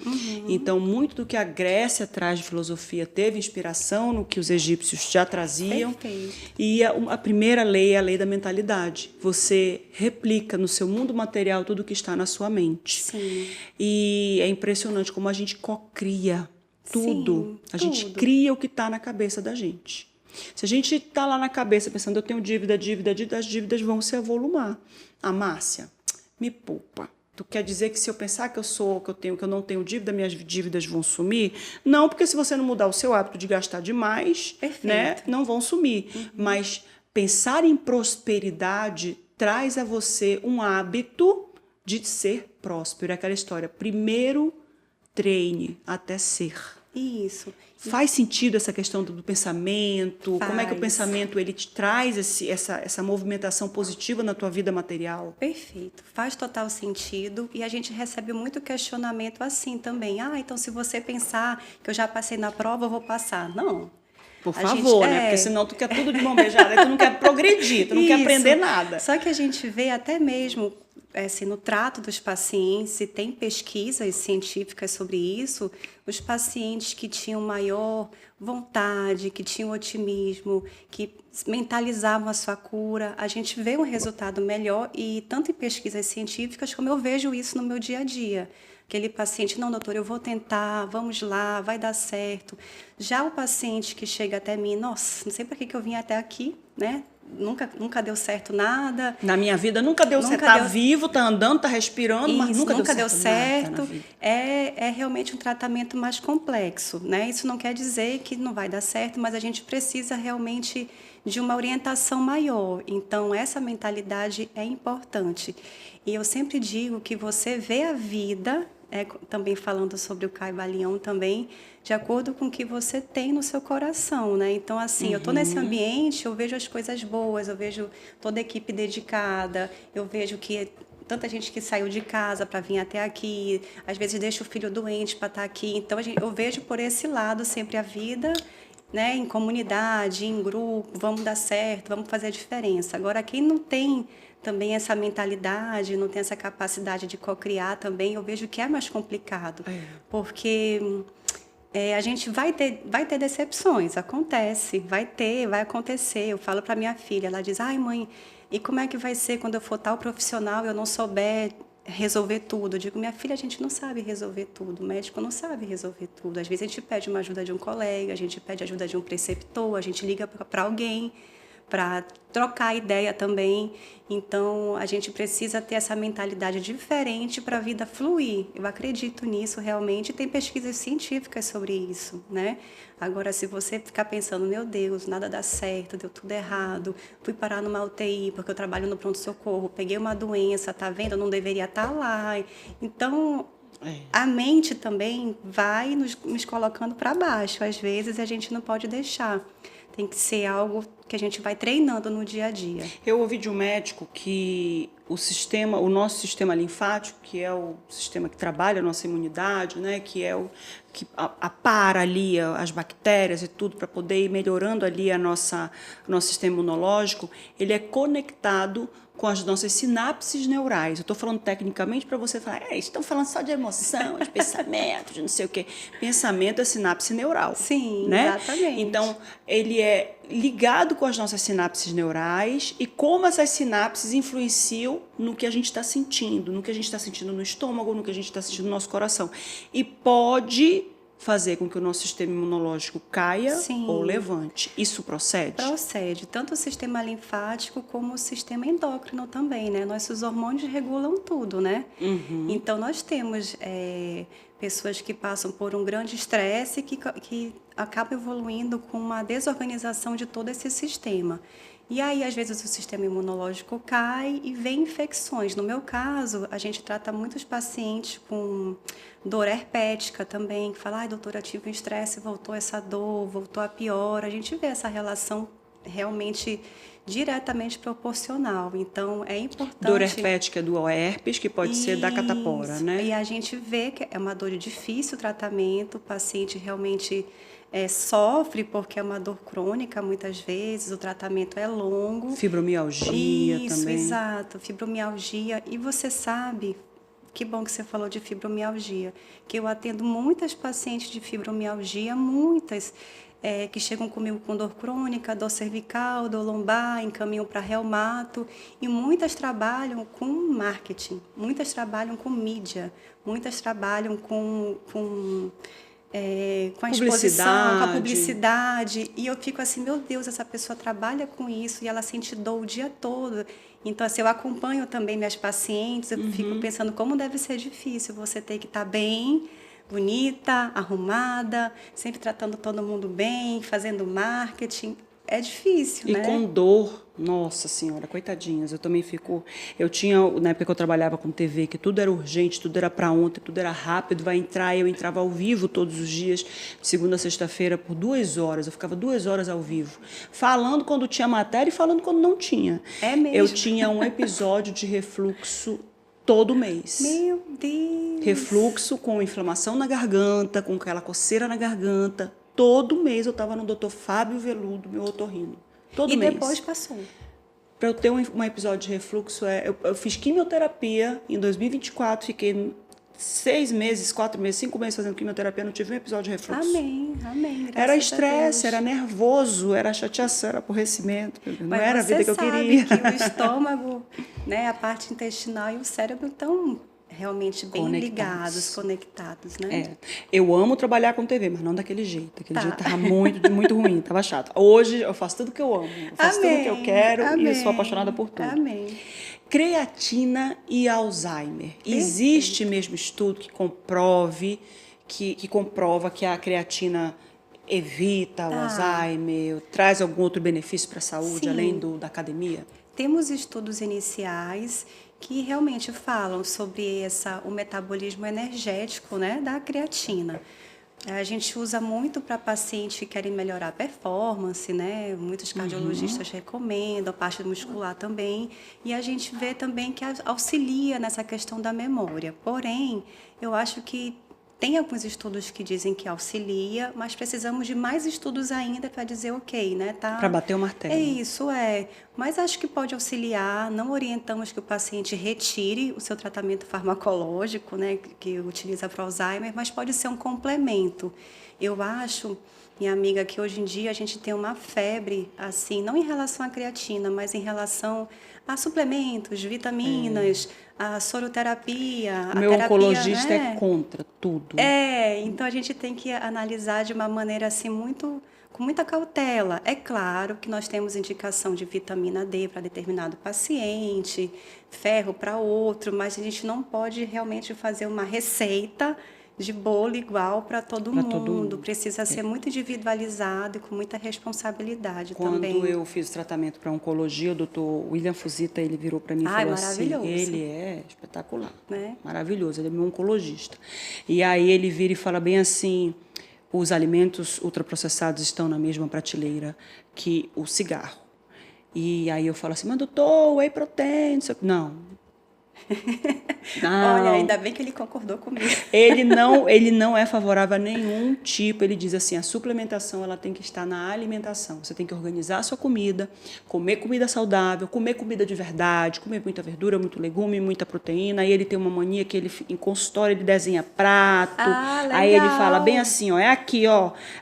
Então, muito do que a Grécia traz de filosofia teve inspiração no que os egípcios já traziam. Perfeito. E a primeira lei é a lei da mentalidade. Você replica no seu mundo material tudo que está na sua mente. Sim. E é impressionante como a gente cocria tudo. A gente cria o que está na cabeça da gente. Se a gente está lá na cabeça pensando, eu tenho dívida, as dívidas vão se avolumar. A Márcia, me poupa. Tu quer dizer que se eu pensar que eu não tenho dívida, minhas dívidas vão sumir? Não, porque se você não mudar o seu hábito de gastar demais, né, não vão sumir. Mas pensar em prosperidade traz a você um hábito de ser próspero. É aquela história, primeiro treine até ser. Isso. Faz sentido essa questão do pensamento? Faz. Como é que o pensamento ele te traz essa movimentação positiva na tua vida material? Perfeito, faz total sentido e a gente recebe muito questionamento assim também. Então se você pensar que eu já passei na prova, eu vou passar. Não. Por favor, né? Porque senão tu quer tudo de mão beijada, tu não quer progredir, tu não quer aprender nada. Só que a gente vê até mesmo assim, no trato dos pacientes, e tem pesquisas científicas sobre isso, os pacientes que tinham maior vontade, que tinham otimismo, que mentalizavam a sua cura, a gente vê um resultado melhor, e tanto em pesquisas científicas como eu vejo isso no meu dia a dia. Aquele paciente, não, doutor, eu vou tentar, vamos lá, vai dar certo. Já o paciente que chega até mim, nossa, não sei para que eu vim até aqui, né? Nunca deu certo nada. Na minha vida nunca deu certo. Tá vivo, tá andando, tá respirando, isso, mas nunca deu certo. Nada na vida. É realmente um tratamento mais complexo, né? Isso não quer dizer que não vai dar certo, mas a gente precisa realmente de uma orientação maior. Então, essa mentalidade é importante. E eu sempre digo que você vê a vida, também falando sobre o Caibalion também, de acordo com o que você tem no seu coração, né? Então, assim, eu estou nesse ambiente, eu vejo as coisas boas, eu vejo toda a equipe dedicada, eu vejo que tanta gente que saiu de casa para vir até aqui, às vezes deixa o filho doente para estar aqui. Então, eu vejo por esse lado sempre a vida, né? Em comunidade, em grupo, vamos dar certo, vamos fazer a diferença. Agora, quem não tem também essa mentalidade, não tem essa capacidade de co-criar também, eu vejo que é mais complicado, porque a gente vai ter decepções, acontece, vai acontecer. Eu falo para minha filha, ela diz, ai mãe, e como é que vai ser quando eu for tal profissional e eu não souber resolver tudo? Eu digo, minha filha, a gente não sabe resolver tudo, o médico não sabe resolver tudo. Às vezes a gente pede uma ajuda de um colega, a gente pede ajuda de um preceptor, a gente liga para alguém para trocar ideia também. Então, a gente precisa ter essa mentalidade diferente para a vida fluir. Eu acredito nisso realmente. Tem pesquisas científicas sobre isso, né? Agora, se você ficar pensando, meu Deus, nada dá certo, deu tudo errado, fui parar numa UTI porque eu trabalho no pronto-socorro, peguei uma doença, tá vendo? Eu não deveria estar lá. Então, a mente também vai nos colocando para baixo. Às vezes, a gente não pode deixar. Tem que ser algo que a gente vai treinando no dia a dia. Eu ouvi de um médico que o nosso sistema linfático, que é o sistema que trabalha a nossa imunidade, né, que é o que apara ali as bactérias e tudo para poder ir melhorando ali nosso sistema imunológico, ele é conectado com as nossas sinapses neurais. Eu estou falando tecnicamente para você falar, estão falando só de emoção, de pensamento, de não sei o quê. Pensamento é sinapse neural. Sim, né? Exatamente. Então, ele é ligado com as nossas sinapses neurais e como essas sinapses influenciam no que a gente está sentindo, no que a gente está sentindo no estômago, no que a gente está sentindo no nosso coração. E pode fazer com que o nosso sistema imunológico caia ou levante. Isso procede? Procede. Tanto o sistema linfático como o sistema endócrino também, né? Nossos hormônios regulam tudo, né? Então, nós temos pessoas que passam por um grande estresse que acabam evoluindo com uma desorganização de todo esse sistema. E aí, às vezes, o sistema imunológico cai e vem infecções. No meu caso, a gente trata muitos pacientes com dor herpética também, que fala, doutora, eu tive um estresse, voltou essa dor, voltou a pior. A gente vê essa relação realmente diretamente proporcional. Então, é importante... Dor herpética é do herpes, que pode ser da catapora, né? E a gente vê que é uma dor de difícil tratamento, o paciente realmente... sofre porque é uma dor crônica muitas vezes, o tratamento é longo. Fibromialgia também. Isso, exato, fibromialgia. E você sabe, que bom que você falou de fibromialgia, que eu atendo muitas pacientes de fibromialgia, muitas que chegam comigo com dor crônica, dor cervical, dor lombar, encaminham para reumato, e muitas trabalham com marketing, muitas trabalham com mídia, muitas trabalham com a exposição, com a publicidade, e eu fico assim, meu Deus, essa pessoa trabalha com isso e ela sente dor o dia todo. Então, assim, eu acompanho também minhas pacientes, eu fico pensando como deve ser difícil você ter que estar bem, bonita, arrumada, sempre tratando todo mundo bem, fazendo marketing. é difícil, E né? com dor, nossa senhora, coitadinhas, eu também fico... Eu tinha, na época que eu trabalhava com TV, que tudo era urgente, tudo era para ontem, tudo era rápido, vai entrar, eu entrava ao vivo todos os dias, de segunda a sexta-feira, por 2 horas, eu ficava 2 horas ao vivo, falando quando tinha matéria e falando quando não tinha. É mesmo? Eu tinha um episódio de refluxo todo mês. Meu Deus! Refluxo com inflamação na garganta, com aquela coceira na garganta. Todo mês eu estava no Dr. Fábio Veludo, meu otorrino. Todo mês. E depois passou. Para eu ter um episódio de refluxo, eu fiz quimioterapia em 2024, fiquei 6 meses, 4 meses, 5 meses fazendo quimioterapia, não tive um episódio de refluxo. Amém, amém. Era estresse, era nervoso, era chateação, era aborrecimento. Não Mas era a vida que eu queria. Você sabe que o estômago, né, a parte intestinal e o cérebro estão realmente bem ligados, conectados, né? É. Eu amo trabalhar com TV, mas não daquele jeito. Aquele jeito estava muito ruim, estava chato. Hoje eu faço tudo que eu amo, eu faço tudo que eu quero e sou apaixonada por tudo. Amém. Creatina e Alzheimer. Existe mesmo estudo que comprove que comprova que a creatina evita o Alzheimer, traz algum outro benefício para a saúde, além da academia? Temos estudos iniciais que realmente falam sobre o metabolismo energético, né, da creatina. A gente usa muito para pacientes que querem melhorar a performance, né? Muitos cardiologistas recomendam, a parte muscular também. E a gente vê também que auxilia nessa questão da memória. Porém, eu acho que tem alguns estudos que dizem que auxilia, mas precisamos de mais estudos ainda para dizer ok, né? Tá? Para bater o martelo. É isso, Mas acho que pode auxiliar. Não orientamos que o paciente retire o seu tratamento farmacológico, né? Que utiliza para Alzheimer, mas pode ser um complemento. Eu acho, minha amiga, que hoje em dia a gente tem uma febre, assim, não em relação à creatina, mas em relação a suplementos, vitaminas, a soroterapia, o meu terapia, oncologista né? é contra tudo. Então a gente tem que analisar de uma maneira assim com muita cautela. É claro que nós temos indicação de vitamina D para determinado paciente, ferro para outro, mas a gente não pode realmente fazer uma receita de bolo igual para todo mundo. Precisa ser muito individualizado e com muita responsabilidade também. Quando eu fiz o tratamento para oncologia, o doutor William Fuzita, ele virou para mim e falou assim, ele é espetacular, né? Maravilhoso, ele é meu oncologista. E aí ele vira e fala bem assim, os alimentos ultraprocessados estão na mesma prateleira que o cigarro. E aí eu falo assim, mas doutor, whey protein, não. Olha, ainda bem que ele concordou comigo. Ele não é favorável a nenhum tipo. Ele diz assim, a suplementação ela tem que estar na alimentação. Você tem que organizar a sua comida, comer comida saudável, comer comida de verdade, comer muita verdura, muito legume, muita proteína. Aí ele tem uma mania que ele em consultório ele desenha prato. Aí ele fala bem assim, é aqui,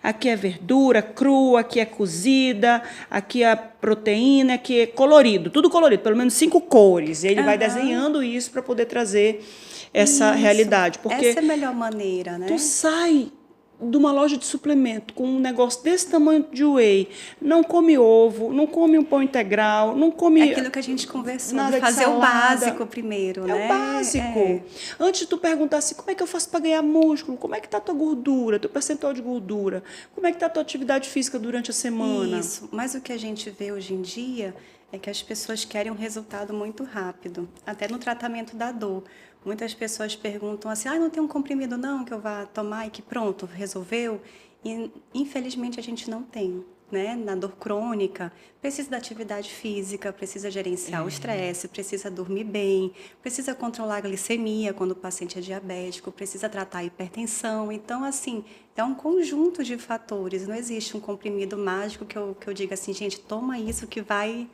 aqui é verdura crua, aqui é cozida, aqui é proteína, aqui é colorido, tudo colorido, pelo menos 5 cores. E ele vai desenhando isso para poder trazer essa realidade. Porque essa é a melhor maneira, né? Tu sai de uma loja de suplemento com um negócio desse tamanho de whey, não come ovo, não come um pão integral, não come... É aquilo que a gente conversou, nada de fazer de o básico primeiro, né? É o básico. Antes de tu perguntar assim, como é que eu faço para ganhar músculo? Como é que tá a tua gordura, teu percentual de gordura? Como é que tá a tua atividade física durante a semana? Isso, mas o que a gente vê hoje em dia é que as pessoas querem um resultado muito rápido, até no tratamento da dor. Muitas pessoas perguntam assim, não tem um comprimido não que eu vá tomar e que pronto, resolveu? E infelizmente a gente não tem, né? Na dor crônica, precisa da atividade física, precisa gerenciar o estresse, precisa dormir bem, precisa controlar a glicemia quando o paciente é diabético, precisa tratar a hipertensão. Então, assim, é um conjunto de fatores. Não existe um comprimido mágico que eu diga assim, gente, toma isso que vai...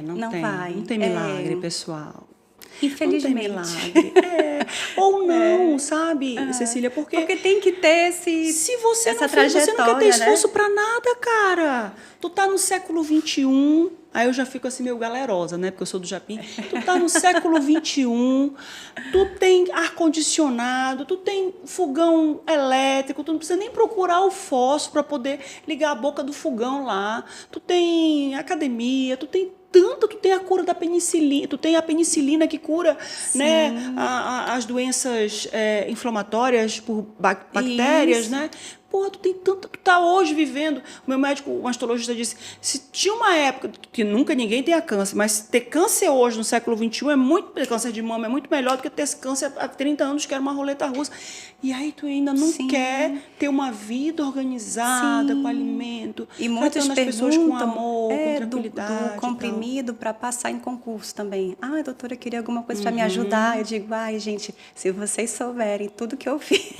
Não tem milagre, pessoal. Infelizmente. Não tem milagre. Ou não, sabe, Cecília? Porque tem que ter se você essa não trajetória, você não quer ter esforço, né? pra nada, cara. Tu tá no século XXI, aí eu já fico assim meio galerosa, né? Porque eu sou do Japim. Tu tá no século XXI, tu tem ar-condicionado, tu tem fogão elétrico, tu não precisa nem procurar o fósforo para poder ligar a boca do fogão lá. Tu tem academia, tu tem a cura da penicilina, tu tem a penicilina que cura, né, as doenças inflamatórias por bactérias, né? Porra, tu tem tanto, tu tá hoje vivendo. O meu médico, o mastologista, disse, se tinha uma época que nunca ninguém tenha câncer, mas ter câncer hoje, no século XXI, câncer de mama é muito melhor do que ter câncer há 30 anos, que era uma roleta russa. E aí tu ainda não quer ter uma vida organizada, com alimento, e muitas tratando as pessoas com amor, com do tranquilidade. comprimido para passar em concurso também. Doutora, eu queria alguma coisa para me ajudar. Eu digo, gente, se vocês souberem tudo que eu fiz,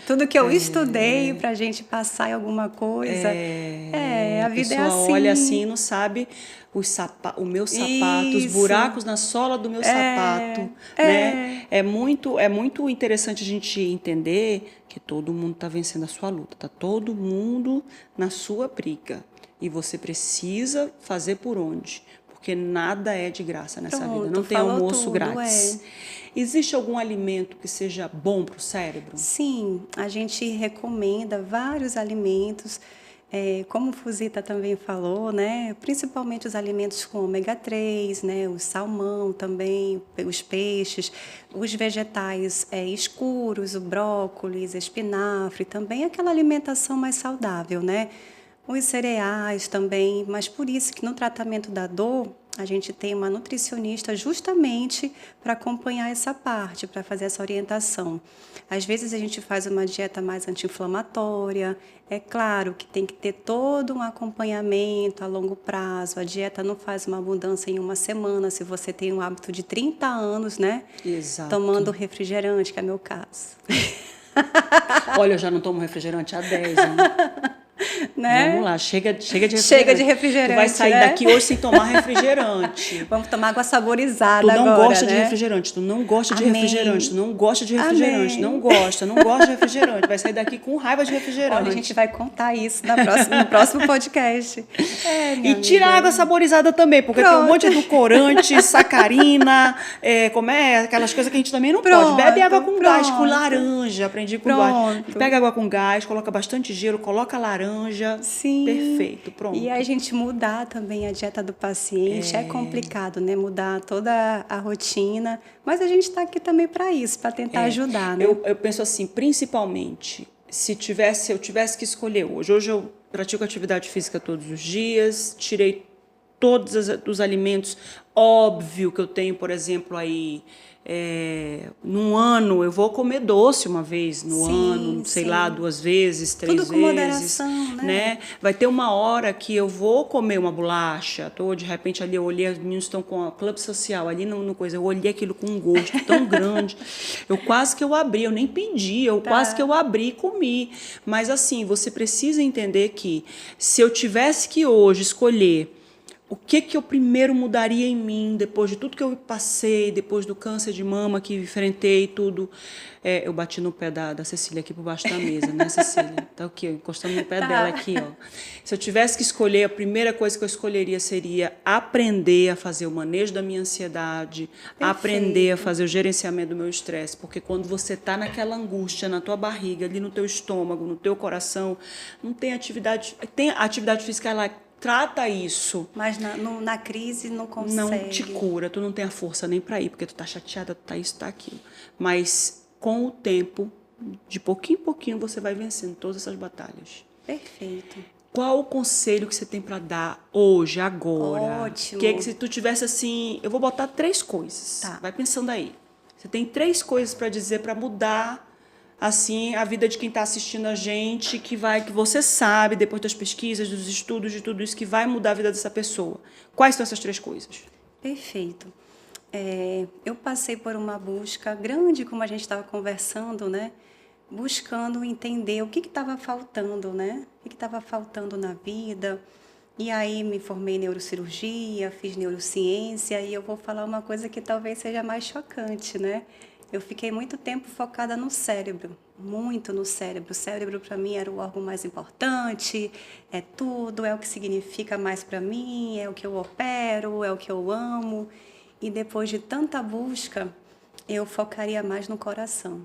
tudo que eu estudei para a gente passar em alguma coisa. A vida é assim. Olha assim e não sabe o meu sapato, os buracos na sola do meu sapato. Né? É muito interessante a gente entender que todo mundo está vencendo a sua luta, está todo mundo na sua briga. E você precisa fazer por onde? Porque nada é de graça nessa vida. Não tem almoço grátis. Existe algum alimento que seja bom para o cérebro? Sim, a gente recomenda vários alimentos, como o Fuzita também falou, né? Principalmente os alimentos com ômega 3, né? O salmão também, os peixes, os vegetais escuros, o brócolis, espinafre, também aquela alimentação mais saudável, né? Os cereais também, mas por isso que no tratamento da dor, a gente tem uma nutricionista justamente para acompanhar essa parte, para fazer essa orientação. Às vezes a gente faz uma dieta mais anti-inflamatória, é claro que tem que ter todo um acompanhamento a longo prazo, a dieta não faz uma mudança em uma semana, se você tem um hábito de 30 anos, né? Exato. Tomando refrigerante, que é meu caso. Olha, eu já não tomo refrigerante há 10 anos. Né? Vamos lá, chega de refrigerante. Chega de refrigerante. Tu vai sair daqui hoje sem tomar refrigerante. Vamos tomar água saborizada agora. Tu não agora, gosta né? de refrigerante, tu não gosta de Amém. refrigerante, tu não gosta de refrigerante, não gosta de refrigerante. Vai sair daqui com raiva de refrigerante. Olha, a gente vai contar isso no próximo podcast. E tira a água saborizada também, porque tem um monte de edulcorante, sacarina, aquelas coisas que a gente também não pode. Bebe água com gás, com laranja, aprendi com gás. Pega água com gás, coloca bastante gelo, coloca laranja. Sim. Perfeito, pronto. E a gente mudar também a dieta do paciente é complicado, né? Mudar toda a rotina. Mas a gente está aqui também para isso, para tentar ajudar, né? Eu penso assim, principalmente, se eu tivesse que escolher hoje. Hoje eu pratico atividade física todos os dias, tirei todos os alimentos. Óbvio que eu tenho, por exemplo, aí... num ano eu vou comer doce uma vez no ano, sei lá, 2 vezes, 3 vezes. Tudo com moderação, né? Vai ter uma hora que eu vou comer uma bolacha, de repente ali eu olhei, os meninos estão com a clube social ali no coisa, eu olhei aquilo com um gosto tão grande, eu abri, eu nem pedi, quase que eu abri e comi. Mas assim, você precisa entender que se eu tivesse que hoje escolher o que eu primeiro mudaria em mim, depois de tudo que eu passei, depois do câncer de mama que enfrentei, tudo. Eu bati no pé da Cecília aqui por baixo da mesa, né, Cecília? Tá aqui, encostando no pé dela aqui, ó. Se eu tivesse que escolher, a primeira coisa que eu escolheria seria aprender a fazer o manejo da minha ansiedade, aprender a fazer o gerenciamento do meu estresse, porque quando você tá naquela angústia na tua barriga, ali no teu estômago, no teu coração, não tem atividade... A atividade física, ela trata isso. Mas na crise não consegue. Não te cura, tu não tem a força nem para ir, porque tu tá chateada, tu tá isso, tá aquilo. Mas com o tempo, de pouquinho em pouquinho, você vai vencendo todas essas batalhas. Perfeito. Qual o conselho que você tem para dar hoje, agora? Ótimo. Que se tu tivesse assim, eu vou botar 3 coisas. Tá. Vai pensando aí. Você tem 3 coisas para dizer para mudar assim a vida de quem está assistindo a gente, que você sabe, depois das pesquisas, dos estudos, de tudo isso, que vai mudar a vida dessa pessoa. Quais são essas 3 coisas? Perfeito. Eu passei por uma busca grande, como a gente estava conversando, né? Buscando entender o que estava faltando, né? O que estava faltando na vida. E aí me formei em neurocirurgia, fiz neurociência, e eu vou falar uma coisa que talvez seja mais chocante, né? Eu fiquei muito tempo focada no cérebro, muito no cérebro. O cérebro, para mim, era o órgão mais importante, é tudo, é o que significa mais para mim, é o que eu opero, é o que eu amo. E depois de tanta busca, eu focaria mais no coração.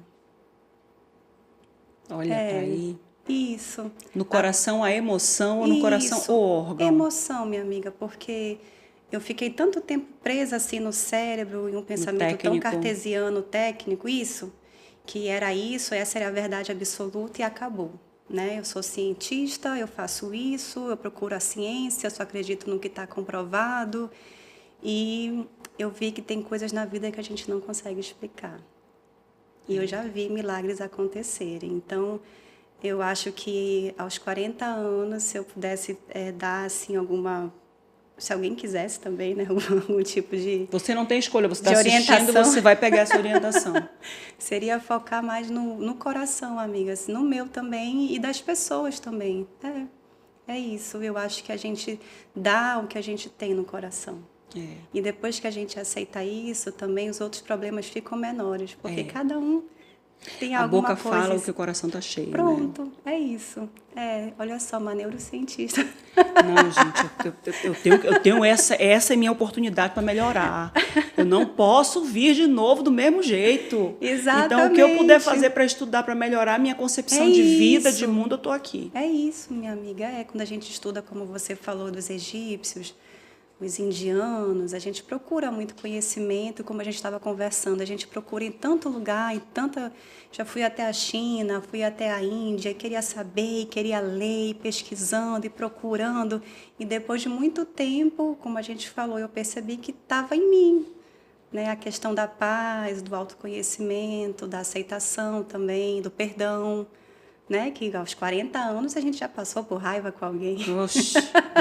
Olha, tá aí. Isso. No coração a emoção ou no coração o órgão? Emoção, minha amiga, porque... eu fiquei tanto tempo presa assim no cérebro, em um pensamento tão cartesiano, técnico, que era isso, essa era a verdade absoluta e acabou. né? Eu sou cientista, eu faço isso, eu procuro a ciência, eu só acredito no que está comprovado. E eu vi que tem coisas na vida que a gente não consegue explicar. E eu já vi milagres acontecerem. Então, eu acho que aos 40 anos, se eu pudesse dar assim alguma, se alguém quisesse também, né, algum tipo de Você não tem escolha, você está de assistindo, orientação. você vai pegar essa orientação. Seria focar mais no coração, amigas, no meu também e das pessoas também. É isso. Eu acho que a gente dá o que a gente tem no coração. E depois que a gente aceita isso, também os outros problemas ficam menores, porque cada um tem alguma coisa. A boca fala o que o coração está cheio. Pronto, né? é isso. Olha só, uma neurocientista. Não, gente, eu tenho essa é minha oportunidade para melhorar. Eu não posso vir de novo do mesmo jeito. Exatamente. Então, o que eu puder fazer para estudar, para melhorar a minha concepção de vida, de mundo, eu estou aqui. É isso, minha amiga. Quando a gente estuda, como você falou, dos egípcios, os indianos, a gente procura muito conhecimento, como a gente estava conversando, a gente procura em tanto lugar, já fui até a China, fui até a Índia, queria saber, queria ler, pesquisando e procurando, e depois de muito tempo, como a gente falou, eu percebi que estava em mim, né? A questão da paz, do autoconhecimento, da aceitação também, do perdão, né? Que aos 40 anos a gente já passou por raiva com alguém. Oxe,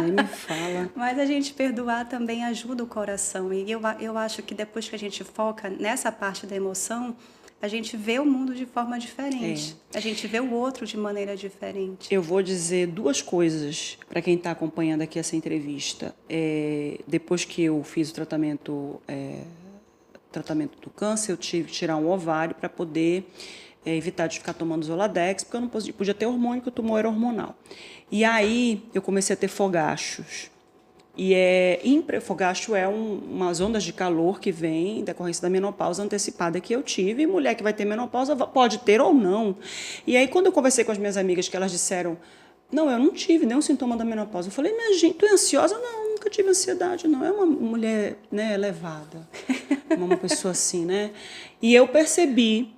nem me fala. Mas a gente perdoar também ajuda o coração. E eu acho que depois que a gente foca nessa parte da emoção, a gente vê o mundo de forma diferente. A gente vê o outro de maneira diferente. Eu vou dizer duas coisas para quem está acompanhando aqui essa entrevista. Depois que eu fiz o tratamento do câncer, eu tive que tirar um ovário para poder evitar de ficar tomando Zoladex, porque eu não podia ter hormônio, porque o tumor era hormonal. E aí eu comecei a ter fogachos. Fogacho é umas ondas de calor que vem em decorrência da menopausa antecipada que eu tive. E mulher que vai ter menopausa pode ter ou não. E aí, quando eu conversei com as minhas amigas, que elas disseram, não, eu não tive nenhum sintoma da menopausa. Eu falei, minha gente, tu é ansiosa? Não, nunca tive ansiedade, não. É uma mulher, né, elevada, uma pessoa assim, né? E eu percebi,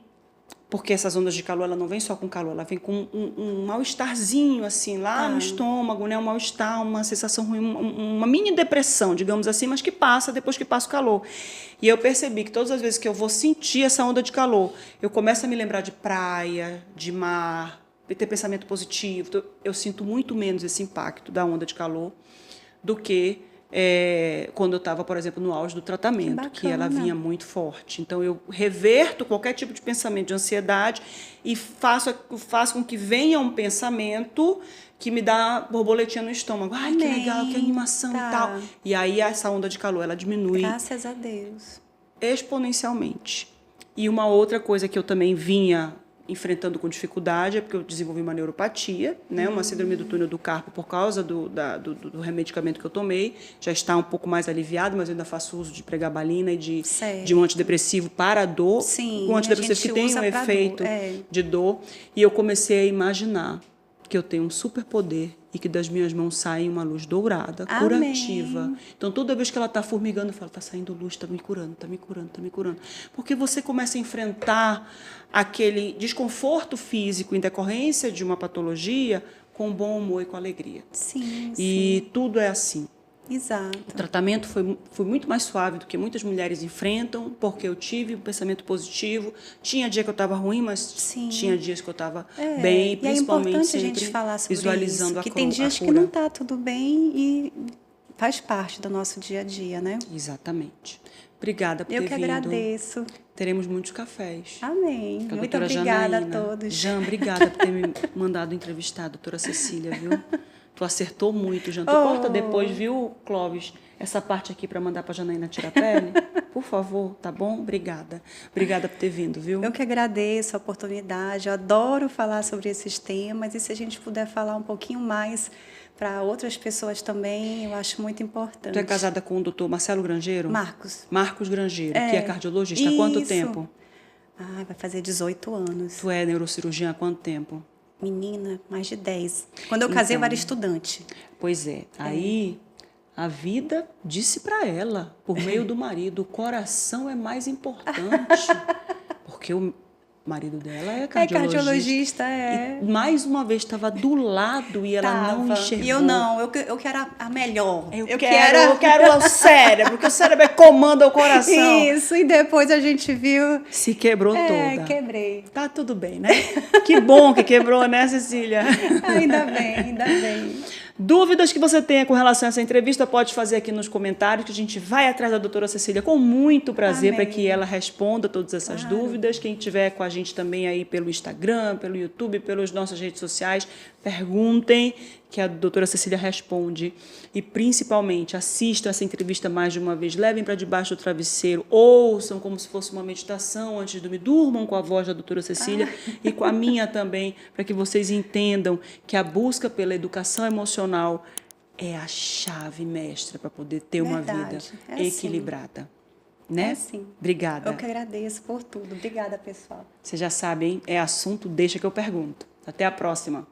porque essas ondas de calor, ela não vem só com calor, ela vem com um mal-estarzinho, assim, lá no estômago, né? Um mal-estar, uma sensação ruim, uma mini depressão, digamos assim, mas que passa depois que passa o calor. E eu percebi que todas as vezes que eu vou sentir essa onda de calor, eu começo a me lembrar de praia, de mar, de ter pensamento positivo. Eu sinto muito menos esse impacto da onda de calor do que quando eu estava, por exemplo, no auge do tratamento, que ela vinha muito forte. Então, eu reverto qualquer tipo de pensamento de ansiedade e faço com que venha um pensamento que me dá borboletinha no estômago. Ai, que legal, que animação e tal. E aí, essa onda de calor, ela diminui. Graças a Deus. Exponencialmente. E uma outra coisa que eu também vinha enfrentando com dificuldade, é porque eu desenvolvi uma neuropatia, né, uma síndrome do túnel do carpo por causa do remedicamento que eu tomei. Já está um pouco mais aliviado, mas eu ainda faço uso de pregabalina e de um antidepressivo para a dor. Sim, um antidepressivo que tem um efeito de dor. E eu comecei a imaginar que eu tenho um superpoder e que das minhas mãos sai uma luz dourada, curativa. Então, toda vez que ela está formigando, eu falo, está saindo luz, está me curando, está me curando, está me curando. Porque você começa a enfrentar aquele desconforto físico em decorrência de uma patologia com bom humor e com alegria. Sim, E tudo é assim. Exato. O tratamento foi muito mais suave do que muitas mulheres enfrentam, porque eu tive um pensamento positivo. Tinha dia que eu estava ruim, mas tinha dias que eu estava bem, principalmente é importante sempre a gente falar sobre visualizando isso, a que tem dias que não está tudo bem e faz parte do nosso dia a dia, né? Exatamente. Obrigada por ter vindo. Eu que agradeço. Teremos muitos cafés. Amém. Com a Muito doutora obrigada Janaína. a todos. Jean, obrigada por ter me mandado entrevistar, doutora Cecília, viu? Tu acertou muito, Jean. Tu corta depois, viu, Clóvis? Essa parte aqui para mandar para a Janaína tirar a pele? Por favor, tá bom? Obrigada. Obrigada por ter vindo, viu? Eu que agradeço a oportunidade. Eu adoro falar sobre esses temas. E se a gente puder falar um pouquinho mais para outras pessoas também, eu acho muito importante. Tu é casada com o doutor Marcelo Grangeiro? Marcos. Marcos Grangeiro, que é cardiologista. Há quanto tempo? Vai fazer 18 anos. Tu é neurocirurgiã há quanto tempo? Menina, mais de 10. Quando eu casei, eu era estudante. Pois é. Aí a vida disse para ela, por meio do marido, o coração é mais importante. Porque O marido dela é É cardiologista. cardiologista, é. E mais uma vez estava do lado e ela não enxergou. E eu não, eu quero a melhor. Eu quero o cérebro, porque o cérebro comanda o coração. Isso, e depois a gente viu... Se quebrou toda. Quebrei. Tá tudo bem, né? Que bom que quebrou, né, Cecília? Ainda bem, ainda bem. Dúvidas que você tenha com relação a essa entrevista, pode fazer aqui nos comentários, que a gente vai atrás da doutora Cecília com muito prazer para que ela responda todas essas dúvidas. Quem tiver com a gente também aí pelo Instagram, pelo YouTube, pelas nossas redes sociais, perguntem que a doutora Cecília responde. E, principalmente, assistam essa entrevista mais de uma vez, levem para debaixo do travesseiro, ouçam como se fosse uma meditação antes de dormir, durmam com a voz da doutora Cecília e com a minha também, para que vocês entendam que a busca pela educação emocional é a chave mestra para poder ter uma vida equilibrada. Né? É sim. Obrigada. Eu que agradeço por tudo. Obrigada, pessoal. Você já sabe, hein? É assunto, deixa que eu pergunto. Até a próxima.